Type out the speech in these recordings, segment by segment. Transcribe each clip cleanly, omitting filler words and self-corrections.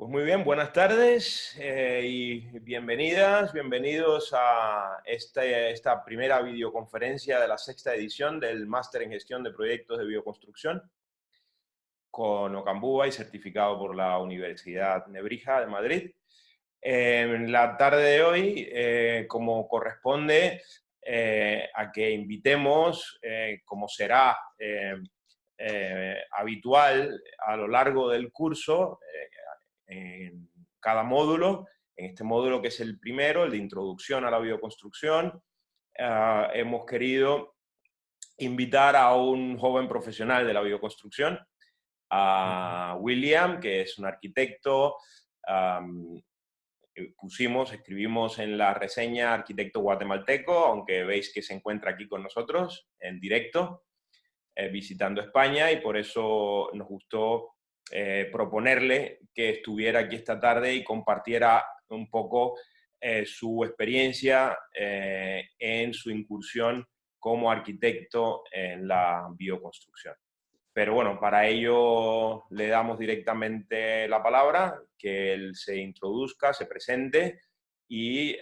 Pues muy bien, buenas tardes y bienvenidas, bienvenidos a esta primera videoconferencia de la sexta edición del Máster en Gestión de Proyectos de Bioconstrucción con Ocambúa y certificado por la Universidad Nebrija de Madrid. En la tarde de hoy, como corresponde, a que invitemos, como será habitual a lo largo del curso, en cada módulo. En este módulo, que es el primero, el de Introducción a la Bioconstrucción, hemos querido invitar a un joven profesional de la bioconstrucción, a William, que es un arquitecto. Escribimos en la reseña arquitecto guatemalteco, aunque veis que se encuentra aquí con nosotros en directo, visitando España, y por eso nos gustó proponerle que estuviera aquí esta tarde y compartiera un poco su experiencia en su incursión como arquitecto en la bioconstrucción. Pero bueno, para ello le damos directamente la palabra, que él se introduzca, se presente y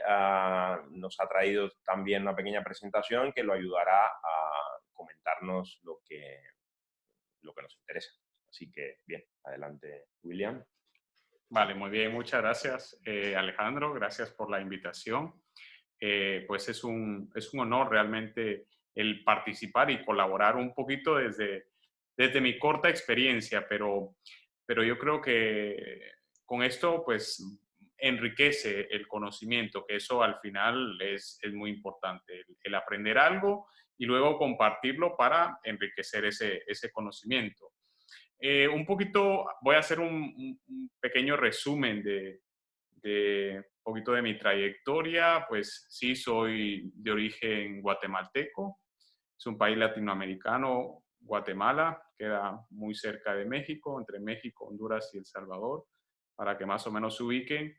nos ha traído también una pequeña presentación que lo ayudará a comentarnos lo que nos interesa. Así que, bien, adelante, William. Vale, muy bien, muchas gracias, Alejandro, gracias por la invitación. Pues es un honor realmente el participar y colaborar un poquito desde mi corta experiencia, pero yo creo que con esto pues enriquece el conocimiento, que eso al final es muy importante, el aprender algo y luego compartirlo para enriquecer ese conocimiento. Un poquito, voy a hacer un pequeño resumen de un poquito de mi trayectoria. Pues sí, soy de origen guatemalteco, es un país latinoamericano. Guatemala queda muy cerca de México, entre México, Honduras y El Salvador, para que más o menos se ubiquen.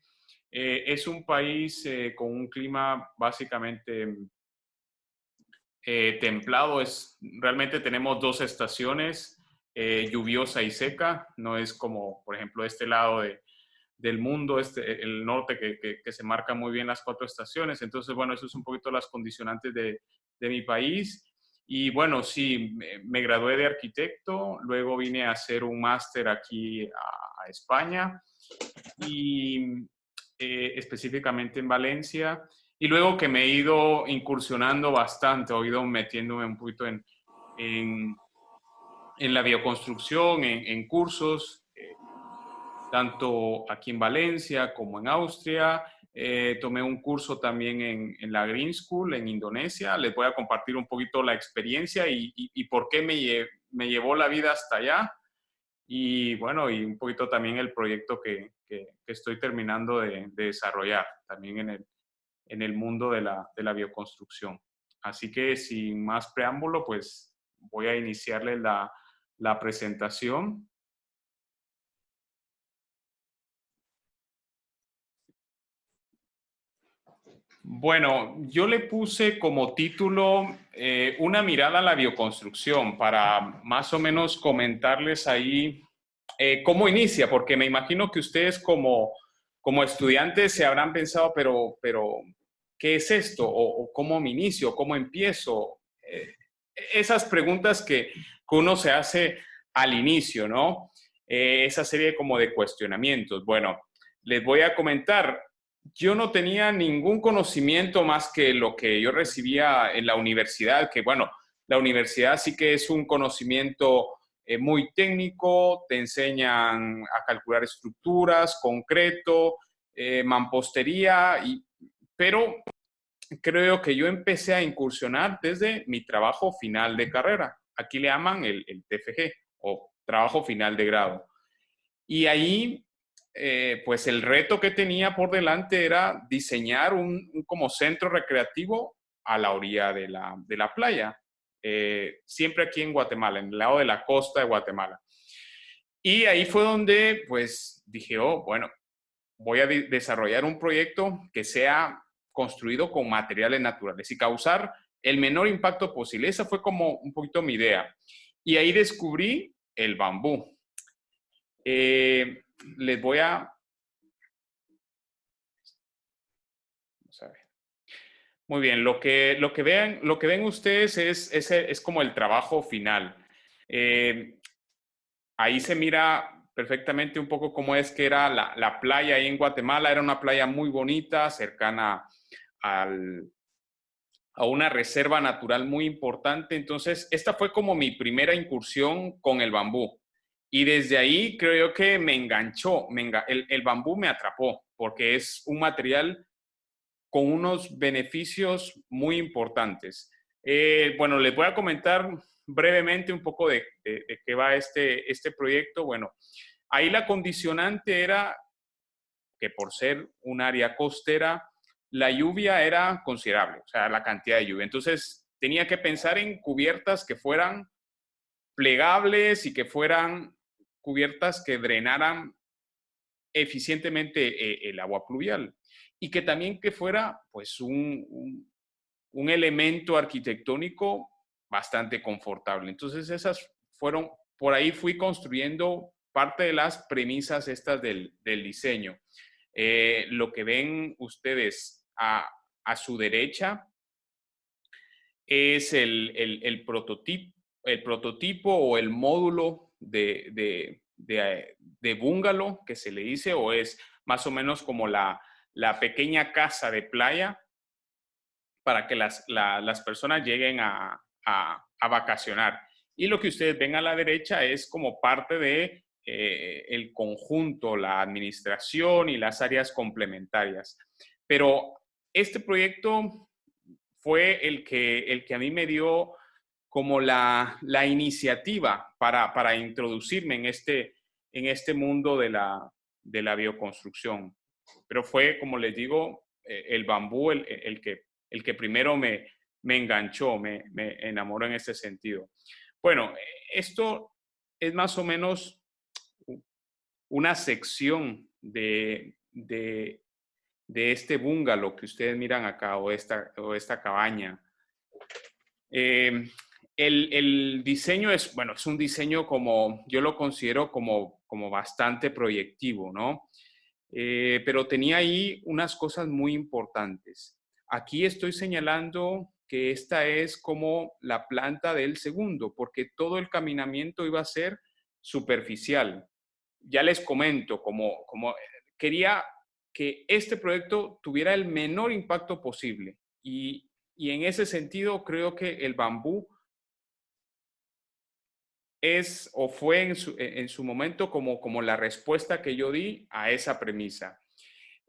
Es un país con un clima básicamente templado. Realmente tenemos dos estaciones, lluviosa y seca. No es como, por ejemplo, este lado del mundo, el norte, que se marcan muy bien las cuatro estaciones. Entonces, bueno, eso es un poquito las condicionantes de mi país. Y bueno, sí, me gradué de arquitecto, luego vine a hacer un máster aquí a España, y específicamente en Valencia. Y luego que me he ido incursionando bastante, he ido metiéndome un poquito en la bioconstrucción, en cursos, tanto aquí en Valencia como en Austria. Tomé un curso también en la Green School en Indonesia. Les voy a compartir un poquito la experiencia y por qué me llevó la vida hasta allá. Y bueno, y un poquito también el proyecto que estoy terminando de desarrollar también en el mundo de la bioconstrucción. Así que sin más preámbulo, pues voy a iniciarles la presentación. Bueno, yo le puse como título una mirada a la bioconstrucción, para más o menos comentarles ahí cómo inicia, porque me imagino que ustedes como estudiantes se habrán pensado, pero ¿qué es esto? ¿O cómo me inicio? ¿Cómo empiezo? Esas preguntas que uno se hace al inicio, ¿no? Esa serie como de cuestionamientos. Bueno, les voy a comentar. Yo no tenía ningún conocimiento más que lo que yo recibía en la universidad, que bueno, la universidad sí que es un conocimiento muy técnico. Te enseñan a calcular estructuras, concreto, mampostería, pero creo que yo empecé a incursionar desde mi trabajo final de carrera. Aquí le llaman el TFG, o trabajo final de grado. Y ahí, pues el reto que tenía por delante era diseñar un como centro recreativo a la orilla de la playa, siempre aquí en Guatemala, en el lado de la costa de Guatemala. Y ahí fue donde, pues, dije, oh, bueno, voy a desarrollar un proyecto que sea construido con materiales naturales y causar el menor impacto posible. Esa fue como un poquito mi idea. Y ahí descubrí el bambú. Les voy a Muy bien, lo que ven ustedes es como el trabajo final. Eh, Ahí se mira perfectamente un poco cómo es que era la playa ahí en Guatemala. Era una playa muy bonita, cercana al, a una reserva natural muy importante. Entonces, esta fue como mi primera incursión con el bambú. Y desde ahí creo yo que me enganchó, el bambú me atrapó, porque es un material con unos beneficios muy importantes. Bueno, les voy a comentar brevemente un poco de qué va este proyecto. Bueno, ahí la condicionante era que por ser un área costera, la lluvia era considerable, o sea, la cantidad de lluvia. Entonces, tenía que pensar en cubiertas que fueran plegables y que fueran cubiertas que drenaran eficientemente el agua pluvial y que también que fuera pues un elemento arquitectónico bastante confortable. Entonces esas fueron, por ahí fui construyendo parte de las premisas estas del diseño. Lo que ven ustedes a su derecha es el prototipo o el módulo de bungalow que se le dice, o es más o menos como la pequeña casa de playa para que las personas lleguen a vacacionar. Y lo que ustedes ven a la derecha es como parte de el conjunto, la administración y las áreas complementarias. Pero este proyecto fue el que a mí me dio como la iniciativa para introducirme en este mundo de la bioconstrucción. Pero fue, como les digo, el bambú el que primero me enganchó, me enamoró en ese sentido. Bueno, esto es más o menos una sección de este bungalow que ustedes miran acá, o esta cabaña. Eh, el diseño bueno, es un diseño como, yo lo considero como bastante proyectivo, ¿no? Pero tenía ahí unas cosas muy importantes. Aquí estoy señalando que esta es como la planta del segundo, porque todo el caminamiento iba a ser superficial. Ya les comento, como quería que este proyecto tuviera el menor impacto posible. Y en ese sentido creo que el bambú es o fue en su momento como la respuesta que yo di a esa premisa.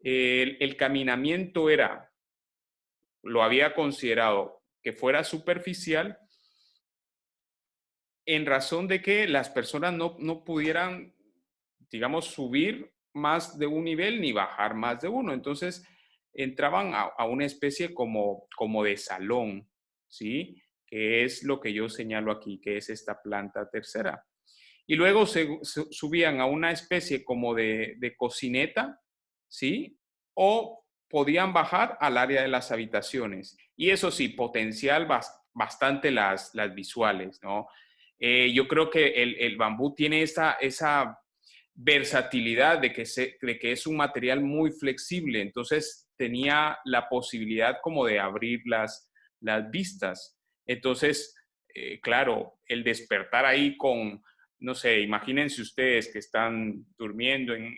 El caminamiento lo había considerado que fuera superficial en razón de que las personas no pudieran, digamos, subir más de un nivel ni bajar más de uno. Entonces, entraban a una especie como de salón, ¿sí? Que es lo que yo señalo aquí, que es esta planta tercera. Y luego subían a una especie como de cocineta, ¿sí? O podían bajar al área de las habitaciones. Y eso sí, potencial bastante las visuales, ¿no? Yo creo que el bambú tiene esa versatilidad de que es un material muy flexible, entonces tenía la posibilidad como de abrir las vistas. Entonces, claro, el despertar ahí no sé, imagínense ustedes que están durmiendo en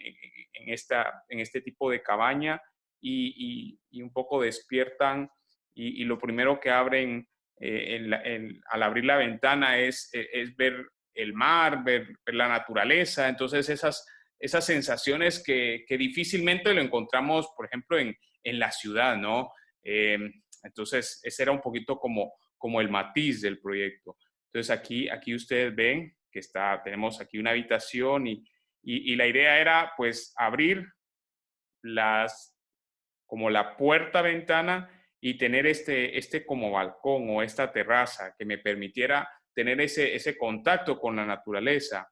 este tipo de cabaña y un poco despiertan y lo primero que abren al abrir la ventana es ver el mar, ver la naturaleza. Entonces esas sensaciones que difícilmente lo encontramos, por ejemplo, en la ciudad, ¿no? Eh, entonces ese era un poquito como el matiz del proyecto. Entonces aquí ustedes ven que tenemos aquí una habitación y la idea era pues abrir como la puerta-ventana y tener este como balcón o esta terraza que me permitiera tener ese contacto con la naturaleza,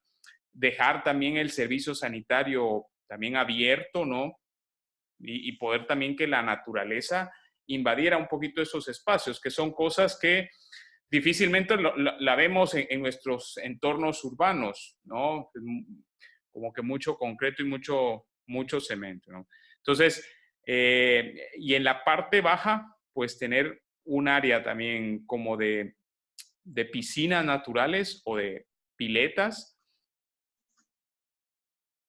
dejar también el servicio sanitario también abierto, ¿no? Y poder también que la naturaleza invadiera un poquito esos espacios, que son cosas que difícilmente la vemos en nuestros entornos urbanos, ¿no? Como que mucho concreto y mucho cemento, ¿no? Entonces, y en la parte baja pues tener un área también como de piscinas naturales o de piletas,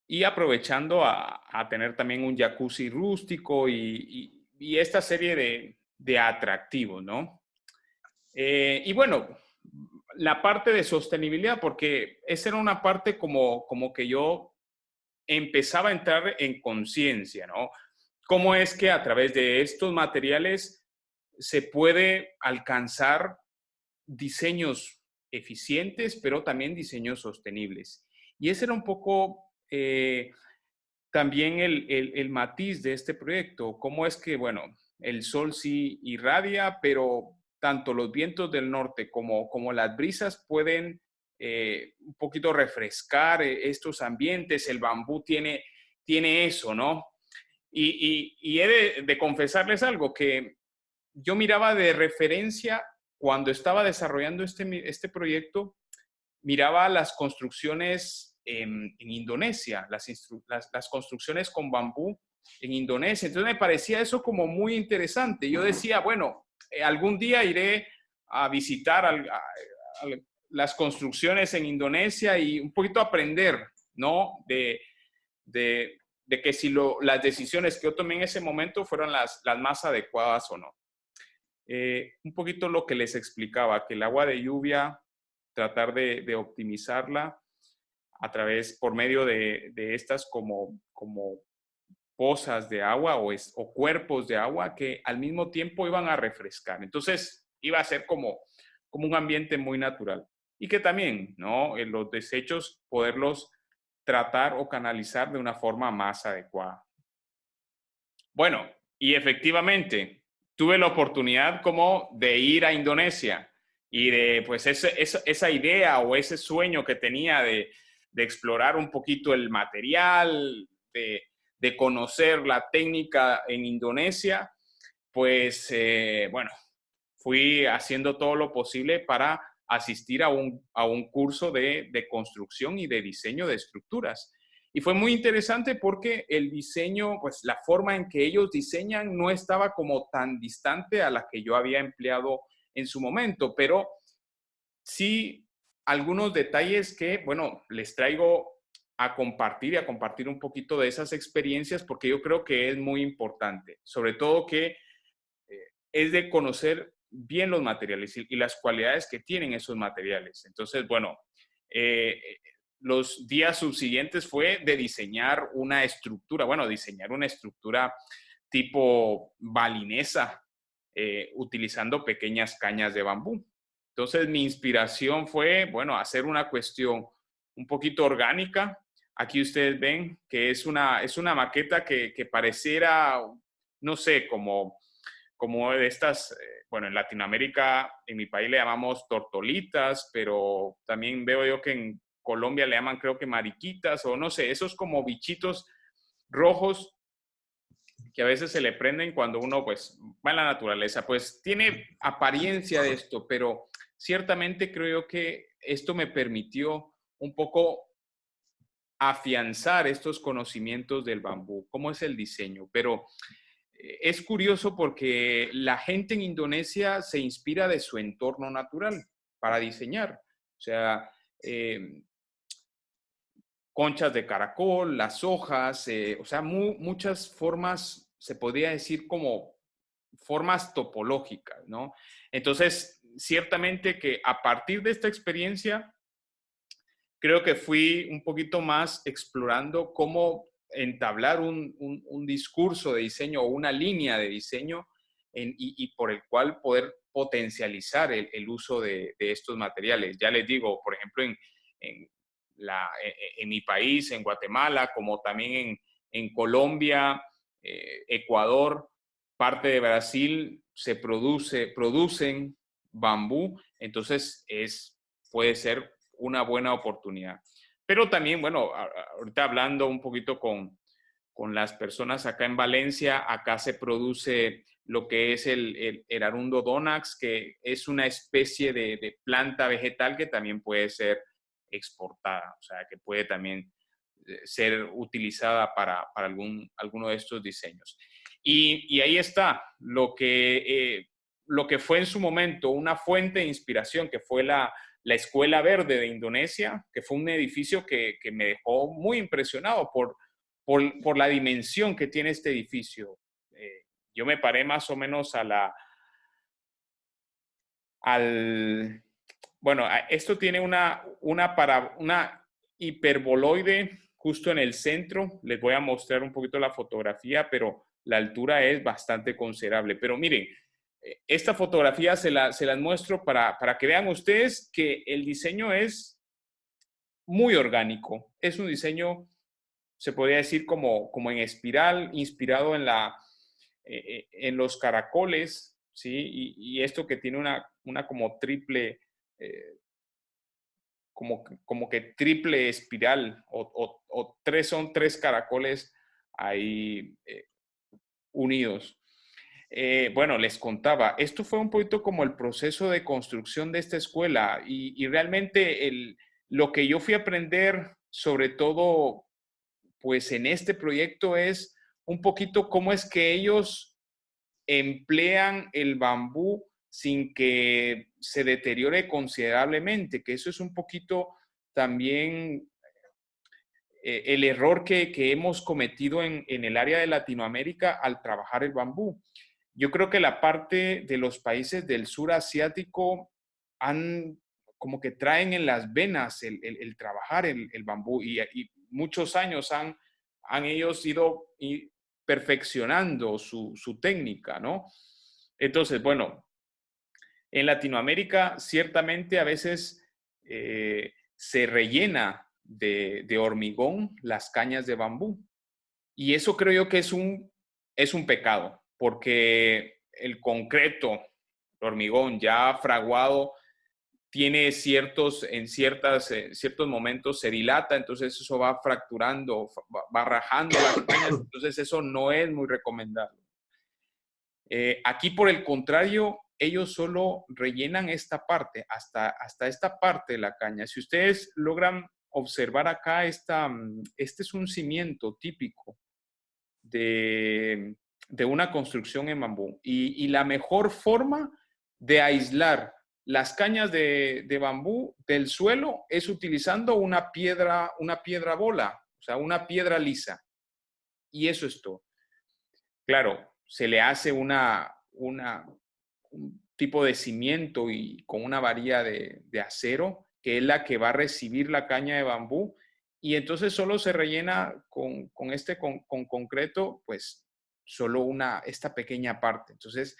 y aprovechando a tener también un jacuzzi rústico y esta serie de atractivos, ¿no? Y bueno, la parte de sostenibilidad, porque esa era una parte como que yo empezaba a entrar en conciencia, ¿no? ¿Cómo es que a través de estos materiales se puede alcanzar diseños eficientes, pero también diseños sostenibles? Y ese era un poco también el matiz de este proyecto. ¿Cómo es que, bueno, el sol sí irradia, pero tanto los vientos del norte como las brisas pueden un poquito refrescar estos ambientes? El bambú tiene eso, ¿no? Y he de confesarles algo, que yo miraba de referencia cuando estaba desarrollando este proyecto, miraba las construcciones en Indonesia, las construcciones con bambú en Indonesia. Entonces me parecía eso como muy interesante. Yo decía, bueno, algún día iré a visitar las construcciones en Indonesia y un poquito aprender, ¿no? De que si las decisiones que yo tomé en ese momento fueron las más adecuadas o no. Un poquito lo que les explicaba, que el agua de lluvia, tratar de optimizarla por medio de estas como pozas de agua o cuerpos de agua que al mismo tiempo iban a refrescar. Entonces iba a ser como un ambiente muy natural. Y que también, ¿no? Los desechos, poderlos tratar o canalizar de una forma más adecuada. Bueno, y efectivamente, tuve la oportunidad como de ir a Indonesia y de, pues, esa idea o ese sueño que tenía de explorar un poquito el material, de conocer la técnica en Indonesia, pues, bueno, fui haciendo todo lo posible para asistir a un curso de construcción y de diseño de estructuras. Y fue muy interesante porque el diseño, pues la forma en que ellos diseñan no estaba como tan distante a la que yo había empleado en su momento, pero sí algunos detalles que, bueno, les traigo a compartir y a compartir un poquito de esas experiencias porque yo creo que es muy importante, sobre todo que es de conocer bien los materiales y las cualidades que tienen esos materiales. Entonces, bueno, eh, los días subsiguientes fue de diseñar una estructura, bueno, diseñar una estructura tipo balinesa, utilizando pequeñas cañas de bambú. Entonces, mi inspiración fue, bueno, hacer una cuestión un poquito orgánica. Aquí ustedes ven que es una maqueta que pareciera, no sé, como de estas, bueno, en Latinoamérica, en mi país le llamamos tortolitas, pero también veo yo que en Colombia le llaman, creo que mariquitas, o no sé, esos como bichitos rojos que a veces se le prenden cuando uno pues va en la naturaleza. Pues tiene apariencia de esto, pero ciertamente creo que esto me permitió un poco afianzar estos conocimientos del bambú, cómo es el diseño, pero es curioso porque la gente en Indonesia se inspira de su entorno natural para diseñar. O sea, eh, conchas de caracol, las hojas, o sea, muchas formas, se podría decir como formas topológicas, ¿no? Entonces, ciertamente que a partir de esta experiencia, creo que fui un poquito más explorando cómo entablar un discurso de diseño o una línea de diseño y por el cual poder potencializar el uso de estos materiales. Ya les digo, por ejemplo, en, en mi país, en Guatemala, como también en Colombia, Ecuador, parte de Brasil, producen bambú, entonces puede ser una buena oportunidad. Pero también, bueno, ahorita hablando un poquito con las personas acá en Valencia, acá se produce lo que es el Arundo donax, que es una especie de planta vegetal que también puede ser exportada, o sea, que puede también ser utilizada para alguno de estos diseños. Y ahí está lo que fue en su momento una fuente de inspiración, que fue la Escuela Verde de Indonesia, que fue un edificio que me dejó muy impresionado por la dimensión que tiene este edificio. Yo me paré más o menos bueno, esto tiene una hiperboloide justo en el centro. Les voy a mostrar un poquito la fotografía, pero la altura es bastante considerable. Pero miren, esta fotografía se las muestro para que vean ustedes que el diseño es muy orgánico. Es un diseño, se podría decir, como en espiral, inspirado en los caracoles, ¿sí? Y esto que tiene una como triple, como que triple espiral, o son tres caracoles ahí unidos. Bueno, les contaba, esto fue un poquito como el proceso de construcción de esta escuela y realmente lo que yo fui a aprender, sobre todo, pues en este proyecto es un poquito cómo es que ellos emplean el bambú sin que se deteriore considerablemente, que eso es un poquito también el error que hemos cometido en el área de Latinoamérica al trabajar el bambú. Yo creo que la parte de los países del sur asiático como que traen en las venas el trabajar el bambú y muchos años han ellos ido perfeccionando su técnica, ¿no? Entonces, bueno, en Latinoamérica ciertamente a veces se rellena de hormigón las cañas de bambú. Y eso creo yo que es un pecado, porque el concreto, el hormigón ya fraguado, tiene en ciertos momentos se dilata, entonces eso va fracturando, va rajando las cañas, entonces eso no es muy recomendable. Aquí, por el contrario, ellos solo rellenan esta parte, hasta esta parte de la caña. Si ustedes logran observar acá, este es un cimiento típico de una construcción en bambú. Y la mejor forma de aislar las cañas de bambú del suelo es utilizando una piedra bola, o sea, una piedra lisa. Y eso es todo. Claro, se le hace un tipo de cimiento y con una varilla de acero, que es la que va a recibir la caña de bambú, y entonces solo se rellena con concreto, pues solo esta pequeña parte. Entonces,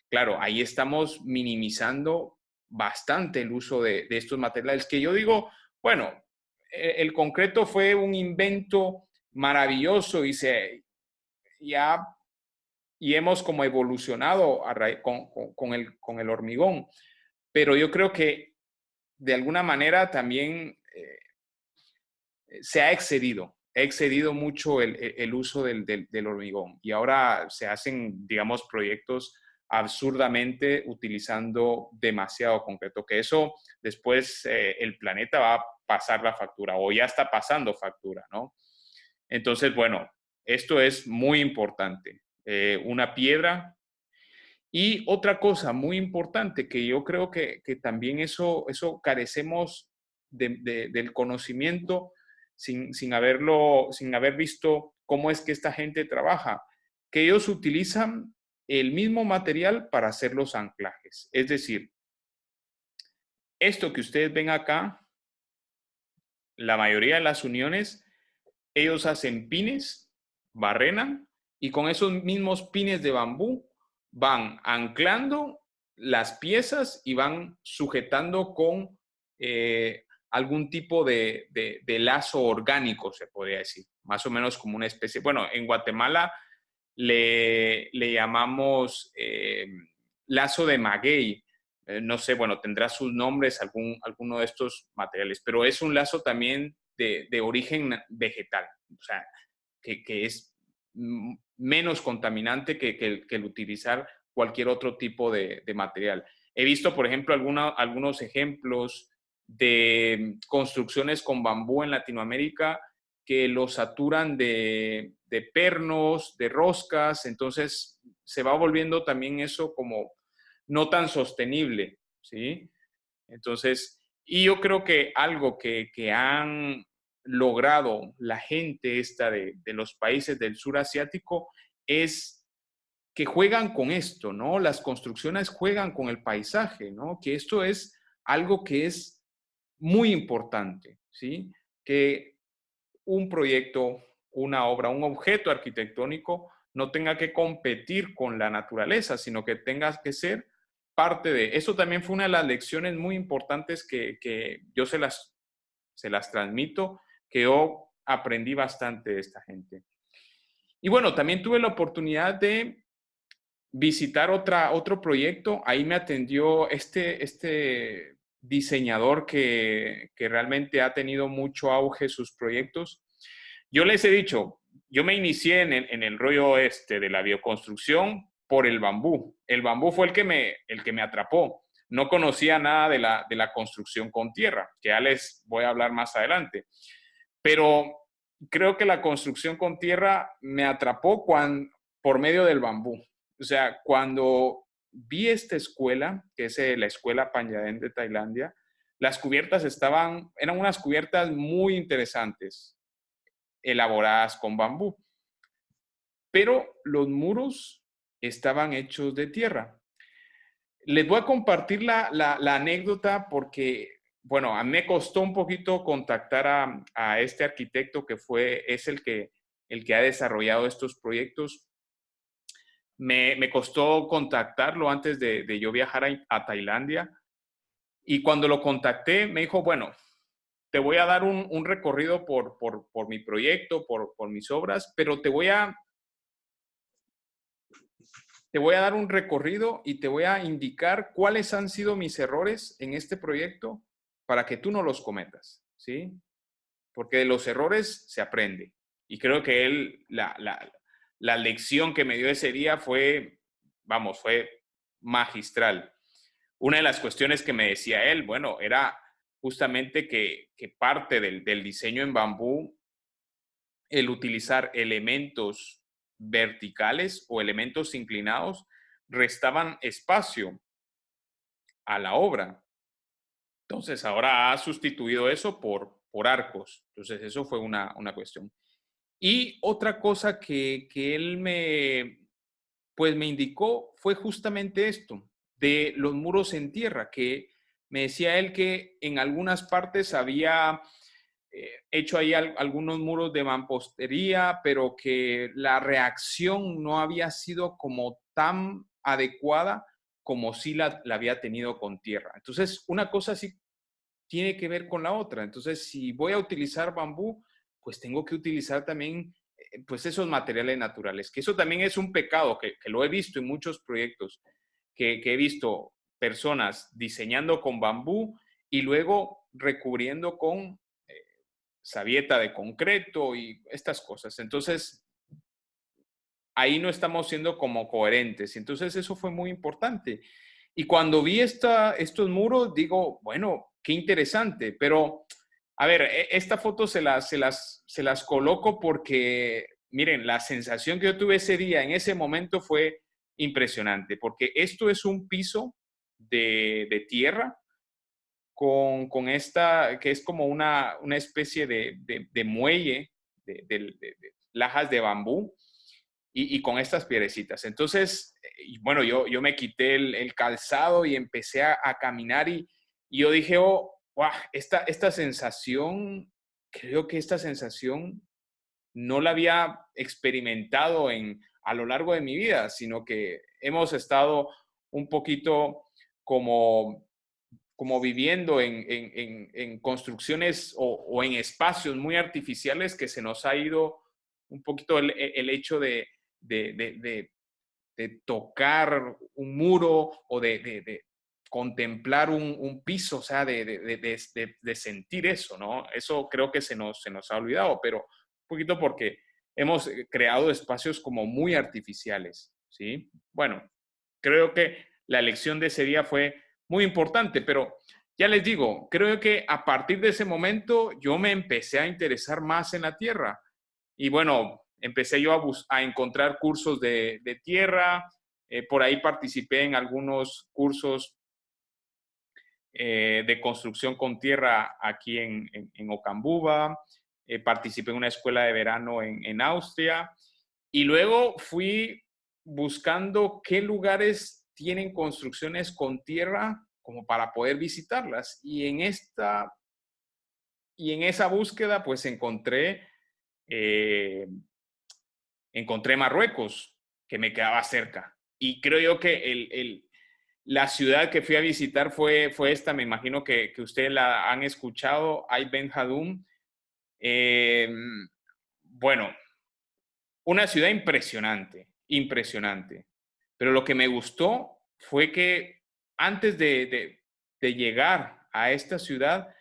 claro, ahí estamos minimizando bastante el uso de estos materiales, que yo digo, bueno, el concreto fue un invento maravilloso y hemos como evolucionado con el hormigón, pero yo creo que de alguna manera también se ha excedido mucho el uso del hormigón y ahora se hacen, digamos, proyectos absurdamente utilizando demasiado concreto, que eso después el planeta va a pasar la factura o ya está pasando factura, ¿no? Entonces, bueno, esto es muy importante. Una piedra. Y otra cosa muy importante que yo creo que también eso carecemos del conocimiento sin haber visto cómo es que esta gente trabaja, que ellos utilizan el mismo material para hacer los anclajes. Es decir, esto que ustedes ven acá, la mayoría de las uniones, ellos hacen pines, barrenan y con esos mismos pines de bambú van anclando las piezas y van sujetando con algún tipo de lazo orgánico, se podría decir, más o menos como una especie. Bueno, en Guatemala le llamamos lazo de maguey. No sé, bueno, tendrá sus nombres alguno de estos materiales, pero es un lazo también de origen vegetal, o sea, que es menos contaminante que el utilizar cualquier otro tipo de material. He visto, por ejemplo, algunos ejemplos de construcciones con bambú en Latinoamérica que lo saturan de de pernos, de roscas, entonces se va volviendo también eso como no tan sostenible, ¿sí? Entonces, y yo creo que algo que han logrado la gente esta de los países del sur asiático es que juegan con esto, ¿no? Las construcciones juegan con el paisaje, ¿no? Que esto es algo que es muy importante, ¿sí? Que un proyecto, una obra, un objeto arquitectónico no tenga que competir con la naturaleza, sino que tenga que ser parte de. Eso también fue una de las lecciones muy importantes que yo se las transmito, que yo aprendí bastante de esta gente. Y bueno, también tuve la oportunidad de visitar otro proyecto. Ahí me atendió este diseñador que realmente ha tenido mucho auge sus proyectos. Yo les he dicho, yo me inicié en el rollo de la bioconstrucción por el bambú. El bambú fue el que me atrapó. No conocía nada de la construcción con tierra, que ya les voy a hablar más adelante. Pero creo que la construcción con tierra me atrapó por medio del bambú. O sea, cuando vi esta escuela, que es la escuela Panjadén de Tailandia, las cubiertas eran unas cubiertas muy interesantes, elaboradas con bambú. Pero los muros estaban hechos de tierra. Les voy a compartir la anécdota porque, bueno, a mí me costó un poquito contactar a este arquitecto es el que ha desarrollado estos proyectos. Me costó contactarlo antes de yo viajar a Tailandia. Y cuando lo contacté, me dijo, bueno, te voy a dar un recorrido por mi proyecto, por mis obras, pero te voy a dar un recorrido y te voy a indicar cuáles han sido mis errores en este proyecto para que tú no los cometas, ¿sí? Porque de los errores se aprende. Y creo que la lección que me dio ese día fue magistral. Una de las cuestiones que me decía él, bueno, era justamente que parte del diseño en bambú, el utilizar elementos verticales o elementos inclinados, restaban espacio a la obra. Entonces, ahora ha sustituido eso por arcos. Entonces, eso fue una cuestión. Y otra cosa que él me indicó fue justamente esto, de los muros en tierra, que me decía él que en algunas partes había hecho ahí algunos muros de mampostería, pero que la reacción no había sido como tan adecuada como sí la había tenido con tierra. Entonces, una cosa sí tiene que ver con la otra. Entonces, si voy a utilizar bambú, pues tengo que utilizar también pues esos materiales naturales, que eso también es un pecado, que lo he visto en muchos proyectos, que he visto personas diseñando con bambú y luego recubriendo con sabieta de concreto y estas cosas. Entonces, ahí no estamos siendo como coherentes. Entonces, eso fue muy importante. Y cuando vi estos muros, digo, bueno, qué interesante, pero a ver, esta foto se las coloco porque, miren, la sensación que yo tuve ese día, en ese momento, fue impresionante, porque esto es un piso de tierra con esta, que es como una especie de muelle de lajas de bambú y con estas piedrecitas. Entonces, bueno, yo me quité el calzado y empecé a caminar y yo dije, oh, wow, esta sensación, creo que esta sensación no la había experimentado a lo largo de mi vida, sino que hemos estado un poquito como viviendo en construcciones o en espacios muy artificiales que se nos ha ido un poquito el hecho de tocar un muro o de contemplar un piso, o sea, de sentir eso, ¿no? Eso creo que se nos ha olvidado, pero un poquito porque hemos creado espacios como muy artificiales, ¿sí? Bueno, creo que la elección de ese día fue muy importante, pero ya les digo, creo que a partir de ese momento yo me empecé a interesar más en la tierra. Y bueno, empecé yo a encontrar cursos de tierra, por ahí participé en algunos cursos de construcción con tierra aquí en Ocambuba, participé en una escuela de verano en Austria y luego fui buscando qué lugares tienen construcciones con tierra como para poder visitarlas. Y en esa búsqueda pues eh, encontré Marruecos, que me quedaba cerca. Y creo yo que la ciudad que fui a visitar fue esta, me imagino que ustedes la han escuchado, Ay Ben Hadoum. Eh, bueno, una ciudad impresionante, impresionante. Pero lo que me gustó fue que antes de llegar a esta ciudad,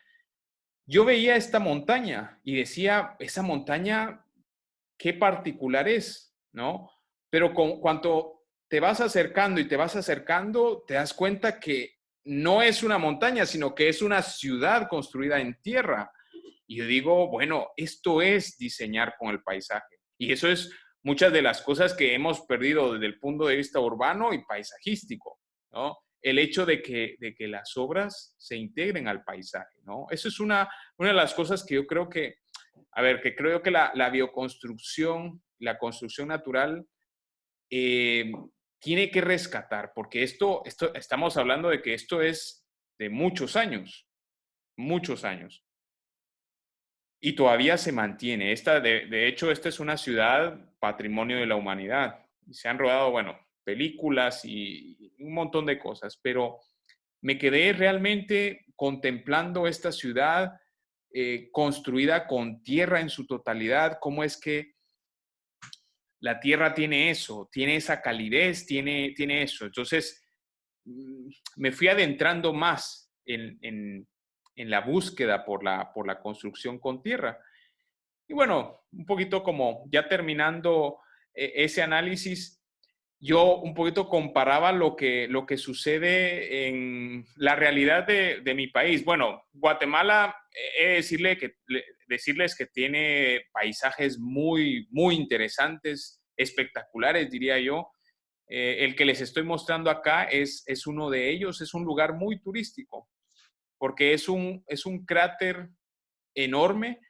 yo veía esta montaña y decía, esa montaña, qué particular es, ¿no? Pero cuanto te vas acercando y te vas acercando, te das cuenta que no es una montaña, sino que es una ciudad construida en tierra. Y yo digo, bueno, esto es diseñar con el paisaje. Y eso es muchas de las cosas que hemos perdido desde el punto de vista urbano y paisajístico, ¿no? El hecho de que las obras se integren al paisaje, ¿no? Eso es una de las cosas que yo creo que, a ver, que creo que la bioconstrucción, la construcción natural, eh, tiene que rescatar, porque esto, estamos hablando de que esto es de muchos años. Y todavía se mantiene. De hecho, esta es una ciudad patrimonio de la humanidad. Se han rodado, bueno, películas y un montón de cosas, pero me quedé realmente contemplando esta ciudad construida con tierra en su totalidad, cómo es que la tierra tiene eso, tiene esa calidez, tiene eso. Entonces, me fui adentrando más en la búsqueda por la construcción con tierra. Y bueno, un poquito como ya terminando ese análisis, yo un poquito comparaba lo que sucede en la realidad de mi país. Bueno, Guatemala, he de decirles que tiene paisajes muy, muy interesantes, espectaculares, diría yo. El que les estoy mostrando acá es uno de ellos, es un lugar muy turístico, porque es un cráter enorme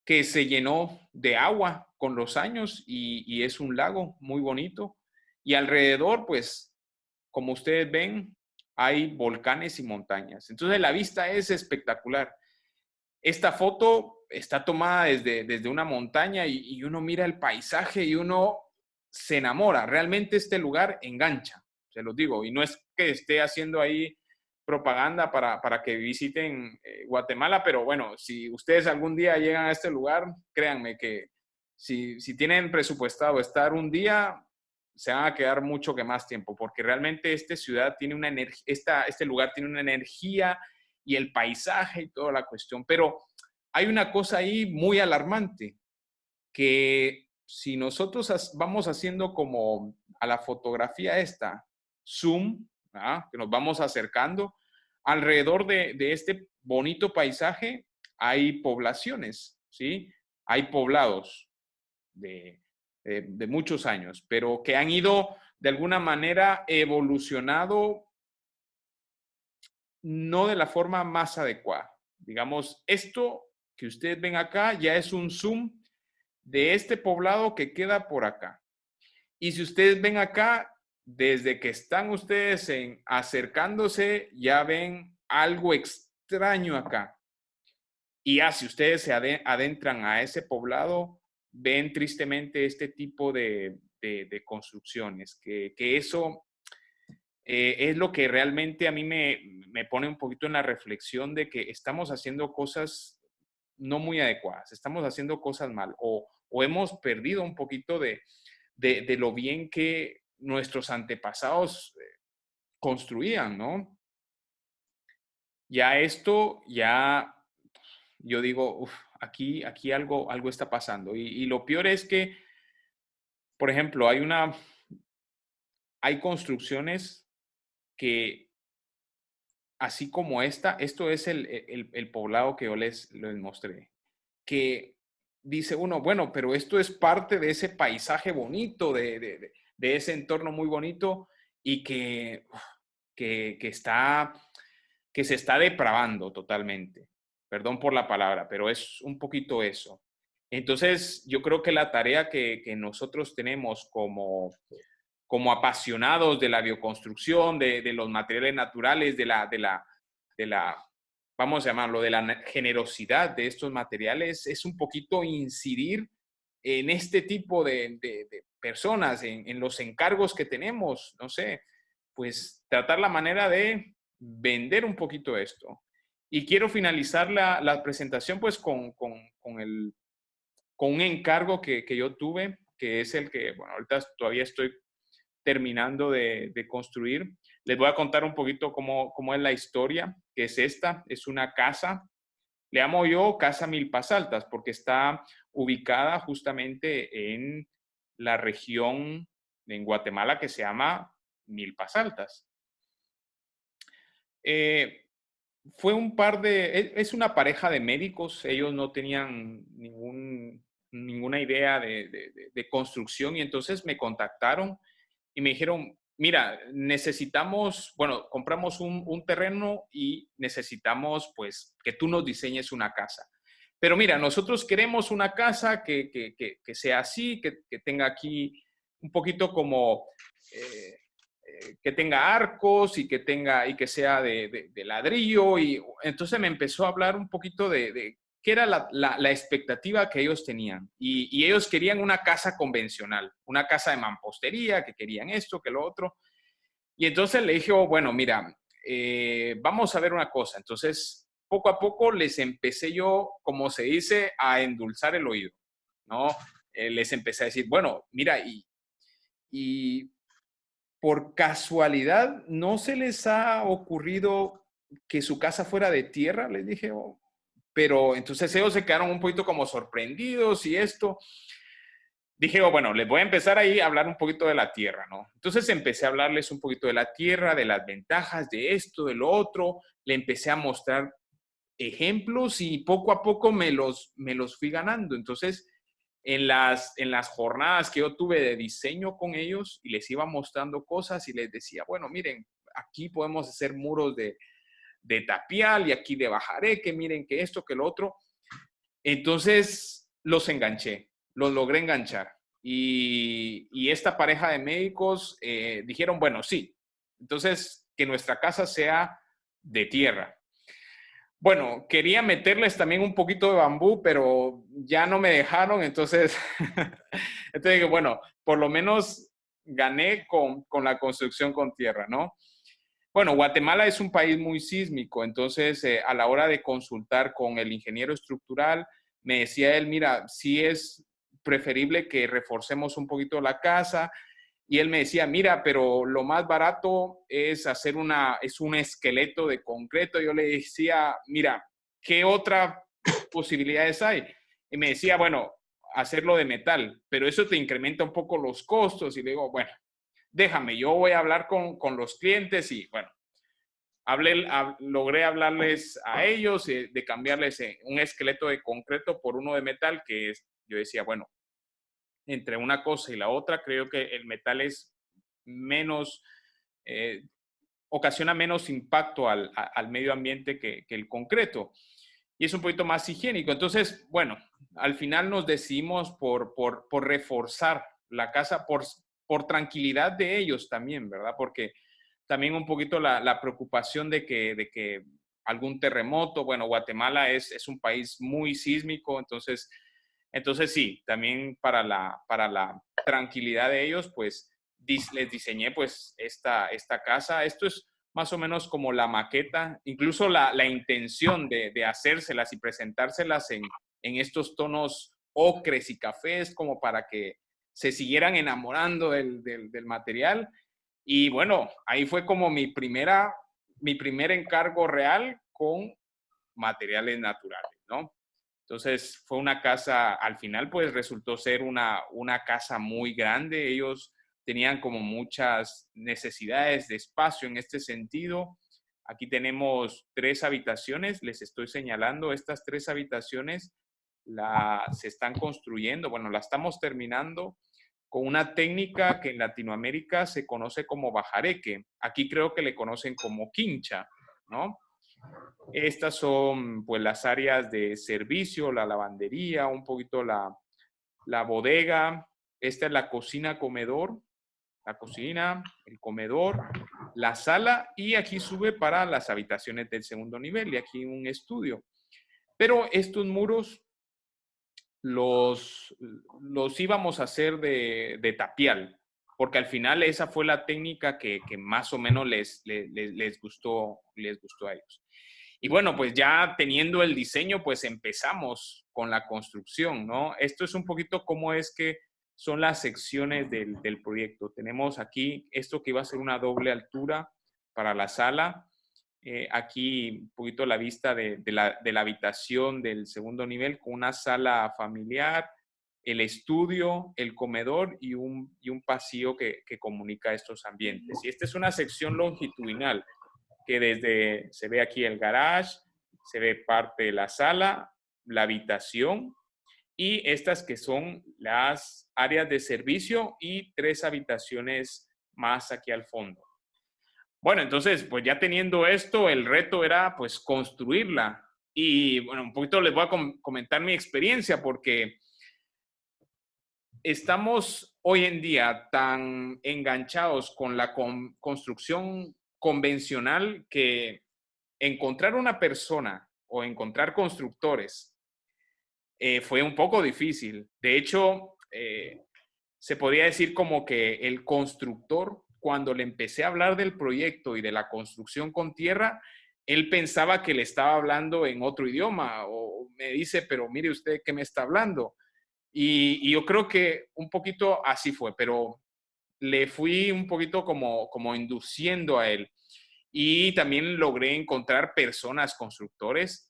que se llenó de agua con los años y es un lago muy bonito. Y alrededor, pues, como ustedes ven, hay volcanes y montañas. Entonces la vista es espectacular. Esta foto está tomada desde una montaña y uno mira el paisaje y uno se enamora. Realmente este lugar engancha, se los digo. Y no es que esté haciendo ahí propaganda para que visiten Guatemala, pero bueno, si ustedes algún día llegan a este lugar, créanme que si tienen presupuestado estar un día, se van a quedar mucho que más tiempo, porque realmente esta ciudad tiene una energía, este lugar tiene una energía y el paisaje y toda la cuestión. Pero hay una cosa ahí muy alarmante, que si nosotros vamos haciendo como a la fotografía esta, zoom, ¿verdad? Que nos vamos acercando, alrededor de este bonito paisaje hay poblaciones, ¿sí? Hay poblados de muchos años, pero que han ido de alguna manera evolucionado no de la forma más adecuada. Digamos, esto que ustedes ven acá ya es un zoom de este poblado que queda por acá. Y si ustedes ven acá, desde que están ustedes acercándose, ya ven algo extraño acá. Y ya si ustedes se adentran a ese poblado, ven tristemente este tipo de construcciones, que eso es lo que realmente a mí me pone un poquito en la reflexión de que estamos haciendo cosas no muy adecuadas, estamos haciendo cosas mal o hemos perdido un poquito de lo bien que nuestros antepasados construían, ¿no? Ya esto, ya yo digo, uf, aquí algo está pasando. Y lo peor es que, por ejemplo, hay construcciones que así como esto es el poblado que yo les mostré, que dice uno, bueno, pero esto es parte de ese paisaje bonito, de ese entorno muy bonito y que que se está depravando totalmente. Perdón por la palabra, pero es un poquito eso. Entonces, yo creo que la tarea que nosotros tenemos como apasionados de la bioconstrucción, de los materiales naturales, de la, vamos a llamarlo, de la generosidad de estos materiales, es un poquito incidir en este tipo de personas, en los encargos que tenemos, no sé, pues tratar la manera de vender un poquito esto. Y quiero finalizar la presentación pues con un encargo que yo tuve, que es el que, bueno, ahorita todavía estoy terminando de construir. Les voy a contar un poquito cómo es la historia, que es esta. Es una casa, le llamo yo Casa Milpas Altas, porque está ubicada justamente en la región en Guatemala que se llama Milpas Altas. Fue un par es una pareja de médicos, ellos no tenían ninguna idea de construcción y entonces me contactaron y me dijeron, mira, necesitamos, bueno, compramos un terreno y necesitamos pues que tú nos diseñes una casa. Pero mira, nosotros queremos una casa que sea así, que tenga aquí un poquito como que tenga arcos y y que sea de ladrillo. Y entonces me empezó a hablar un poquito de qué era la expectativa que ellos tenían. Y ellos querían una casa convencional, una casa de mampostería, que querían esto, que lo otro. Y entonces le dije, oh, bueno, mira, vamos a ver una cosa. Entonces, poco a poco les empecé yo, como se dice, a endulzar el oído, ¿no? Les empecé a decir, bueno, mira, y por casualidad, ¿no se les ha ocurrido que su casa fuera de tierra? Les dije, oh, pero entonces ellos se quedaron un poquito como sorprendidos y esto. Dije, oh, bueno, les voy a empezar ahí a hablar un poquito de la tierra, ¿no? Entonces empecé a hablarles un poquito de la tierra, de las ventajas, de esto, de lo otro. Le empecé a mostrar ejemplos y poco a poco me los fui ganando. Entonces, en las jornadas que yo tuve de diseño con ellos y les iba mostrando cosas y les decía, bueno, miren, aquí podemos hacer muros de tapial y aquí de bajaré, que miren que esto, que lo otro. Entonces los enganché, los logré enganchar. Y esta pareja de médicos dijeron, bueno, sí, entonces que nuestra casa sea de tierra. Bueno, quería meterles también un poquito de bambú, pero ya no me dejaron, entonces, entonces dije, bueno, por lo menos gané con la construcción con tierra, ¿no? Bueno, Guatemala es un país muy sísmico, entonces a la hora de consultar con el ingeniero estructural, me decía él, mira, sí es preferible que reforcemos un poquito la casa, y él me decía, mira, pero lo más barato es hacer es un esqueleto de concreto. Yo le decía, mira, ¿qué otra posibilidades hay? Y me decía, bueno, hacerlo de metal, pero eso te incrementa un poco los costos. Y le digo, bueno, déjame, yo voy a hablar con los clientes y bueno, logré hablarles a ellos de cambiarles un esqueleto de concreto por uno de metal, que es, yo decía, bueno, entre una cosa y la otra, creo que el metal es menos, eh, ocasiona menos impacto al medio ambiente que el concreto y es un poquito más higiénico. Entonces, bueno, al final nos decidimos por reforzar la casa, por tranquilidad de ellos también, ¿verdad? Porque también un poquito la preocupación de que algún terremoto, bueno, Guatemala es un país muy sísmico, entonces sí, también para la tranquilidad de ellos, pues les diseñé pues esta casa. Esto es más o menos como la maqueta, incluso la intención de hacérselas y presentárselas en estos tonos ocres y cafés, como para que se siguieran enamorando del material. Y bueno, ahí fue como mi primer encargo real con materiales naturales, ¿no? Entonces fue una casa, al final pues resultó ser una casa muy grande. Ellos tenían como muchas necesidades de espacio en este sentido. Aquí tenemos 3 habitaciones, les estoy señalando estas 3 habitaciones. se están construyendo, bueno, la estamos terminando con una técnica que en Latinoamérica se conoce como bajareque. Aquí creo que le conocen como quincha, ¿no? Estas son pues las áreas de servicio, la lavandería, un poquito la bodega. Esta es la cocina comedor, la cocina, el comedor, la sala y aquí sube para las habitaciones del segundo nivel y aquí un estudio. Pero estos muros los íbamos a hacer de tapial, porque al final esa fue la técnica que más o menos les gustó a ellos. Y bueno, pues ya teniendo el diseño, pues empezamos con la construcción, ¿no? Esto es un poquito cómo es que son las secciones del proyecto. Tenemos aquí esto que iba a ser una doble altura para la sala. Aquí un poquito la vista de la habitación del segundo nivel con una sala familiar, el estudio, el comedor y un pasillo que comunica estos ambientes. Y esta es una sección longitudinal que se ve aquí el garage, se ve parte de la sala, la habitación y estas que son las áreas de servicio y 3 habitaciones más aquí al fondo. Bueno, entonces, pues ya teniendo esto, el reto era pues construirla. Y bueno, un poquito les voy a comentar mi experiencia porque estamos hoy en día tan enganchados con la construcción convencional que encontrar una persona o encontrar constructores fue un poco difícil. De hecho, se podría decir como que el constructor, cuando le empecé a hablar del proyecto y de la construcción con tierra, él pensaba que le estaba hablando en otro idioma o me dice, pero mire usted, ¿qué me está hablando? Y yo creo que un poquito así fue, pero le fui un poquito como induciendo a él. Y también logré encontrar personas constructores,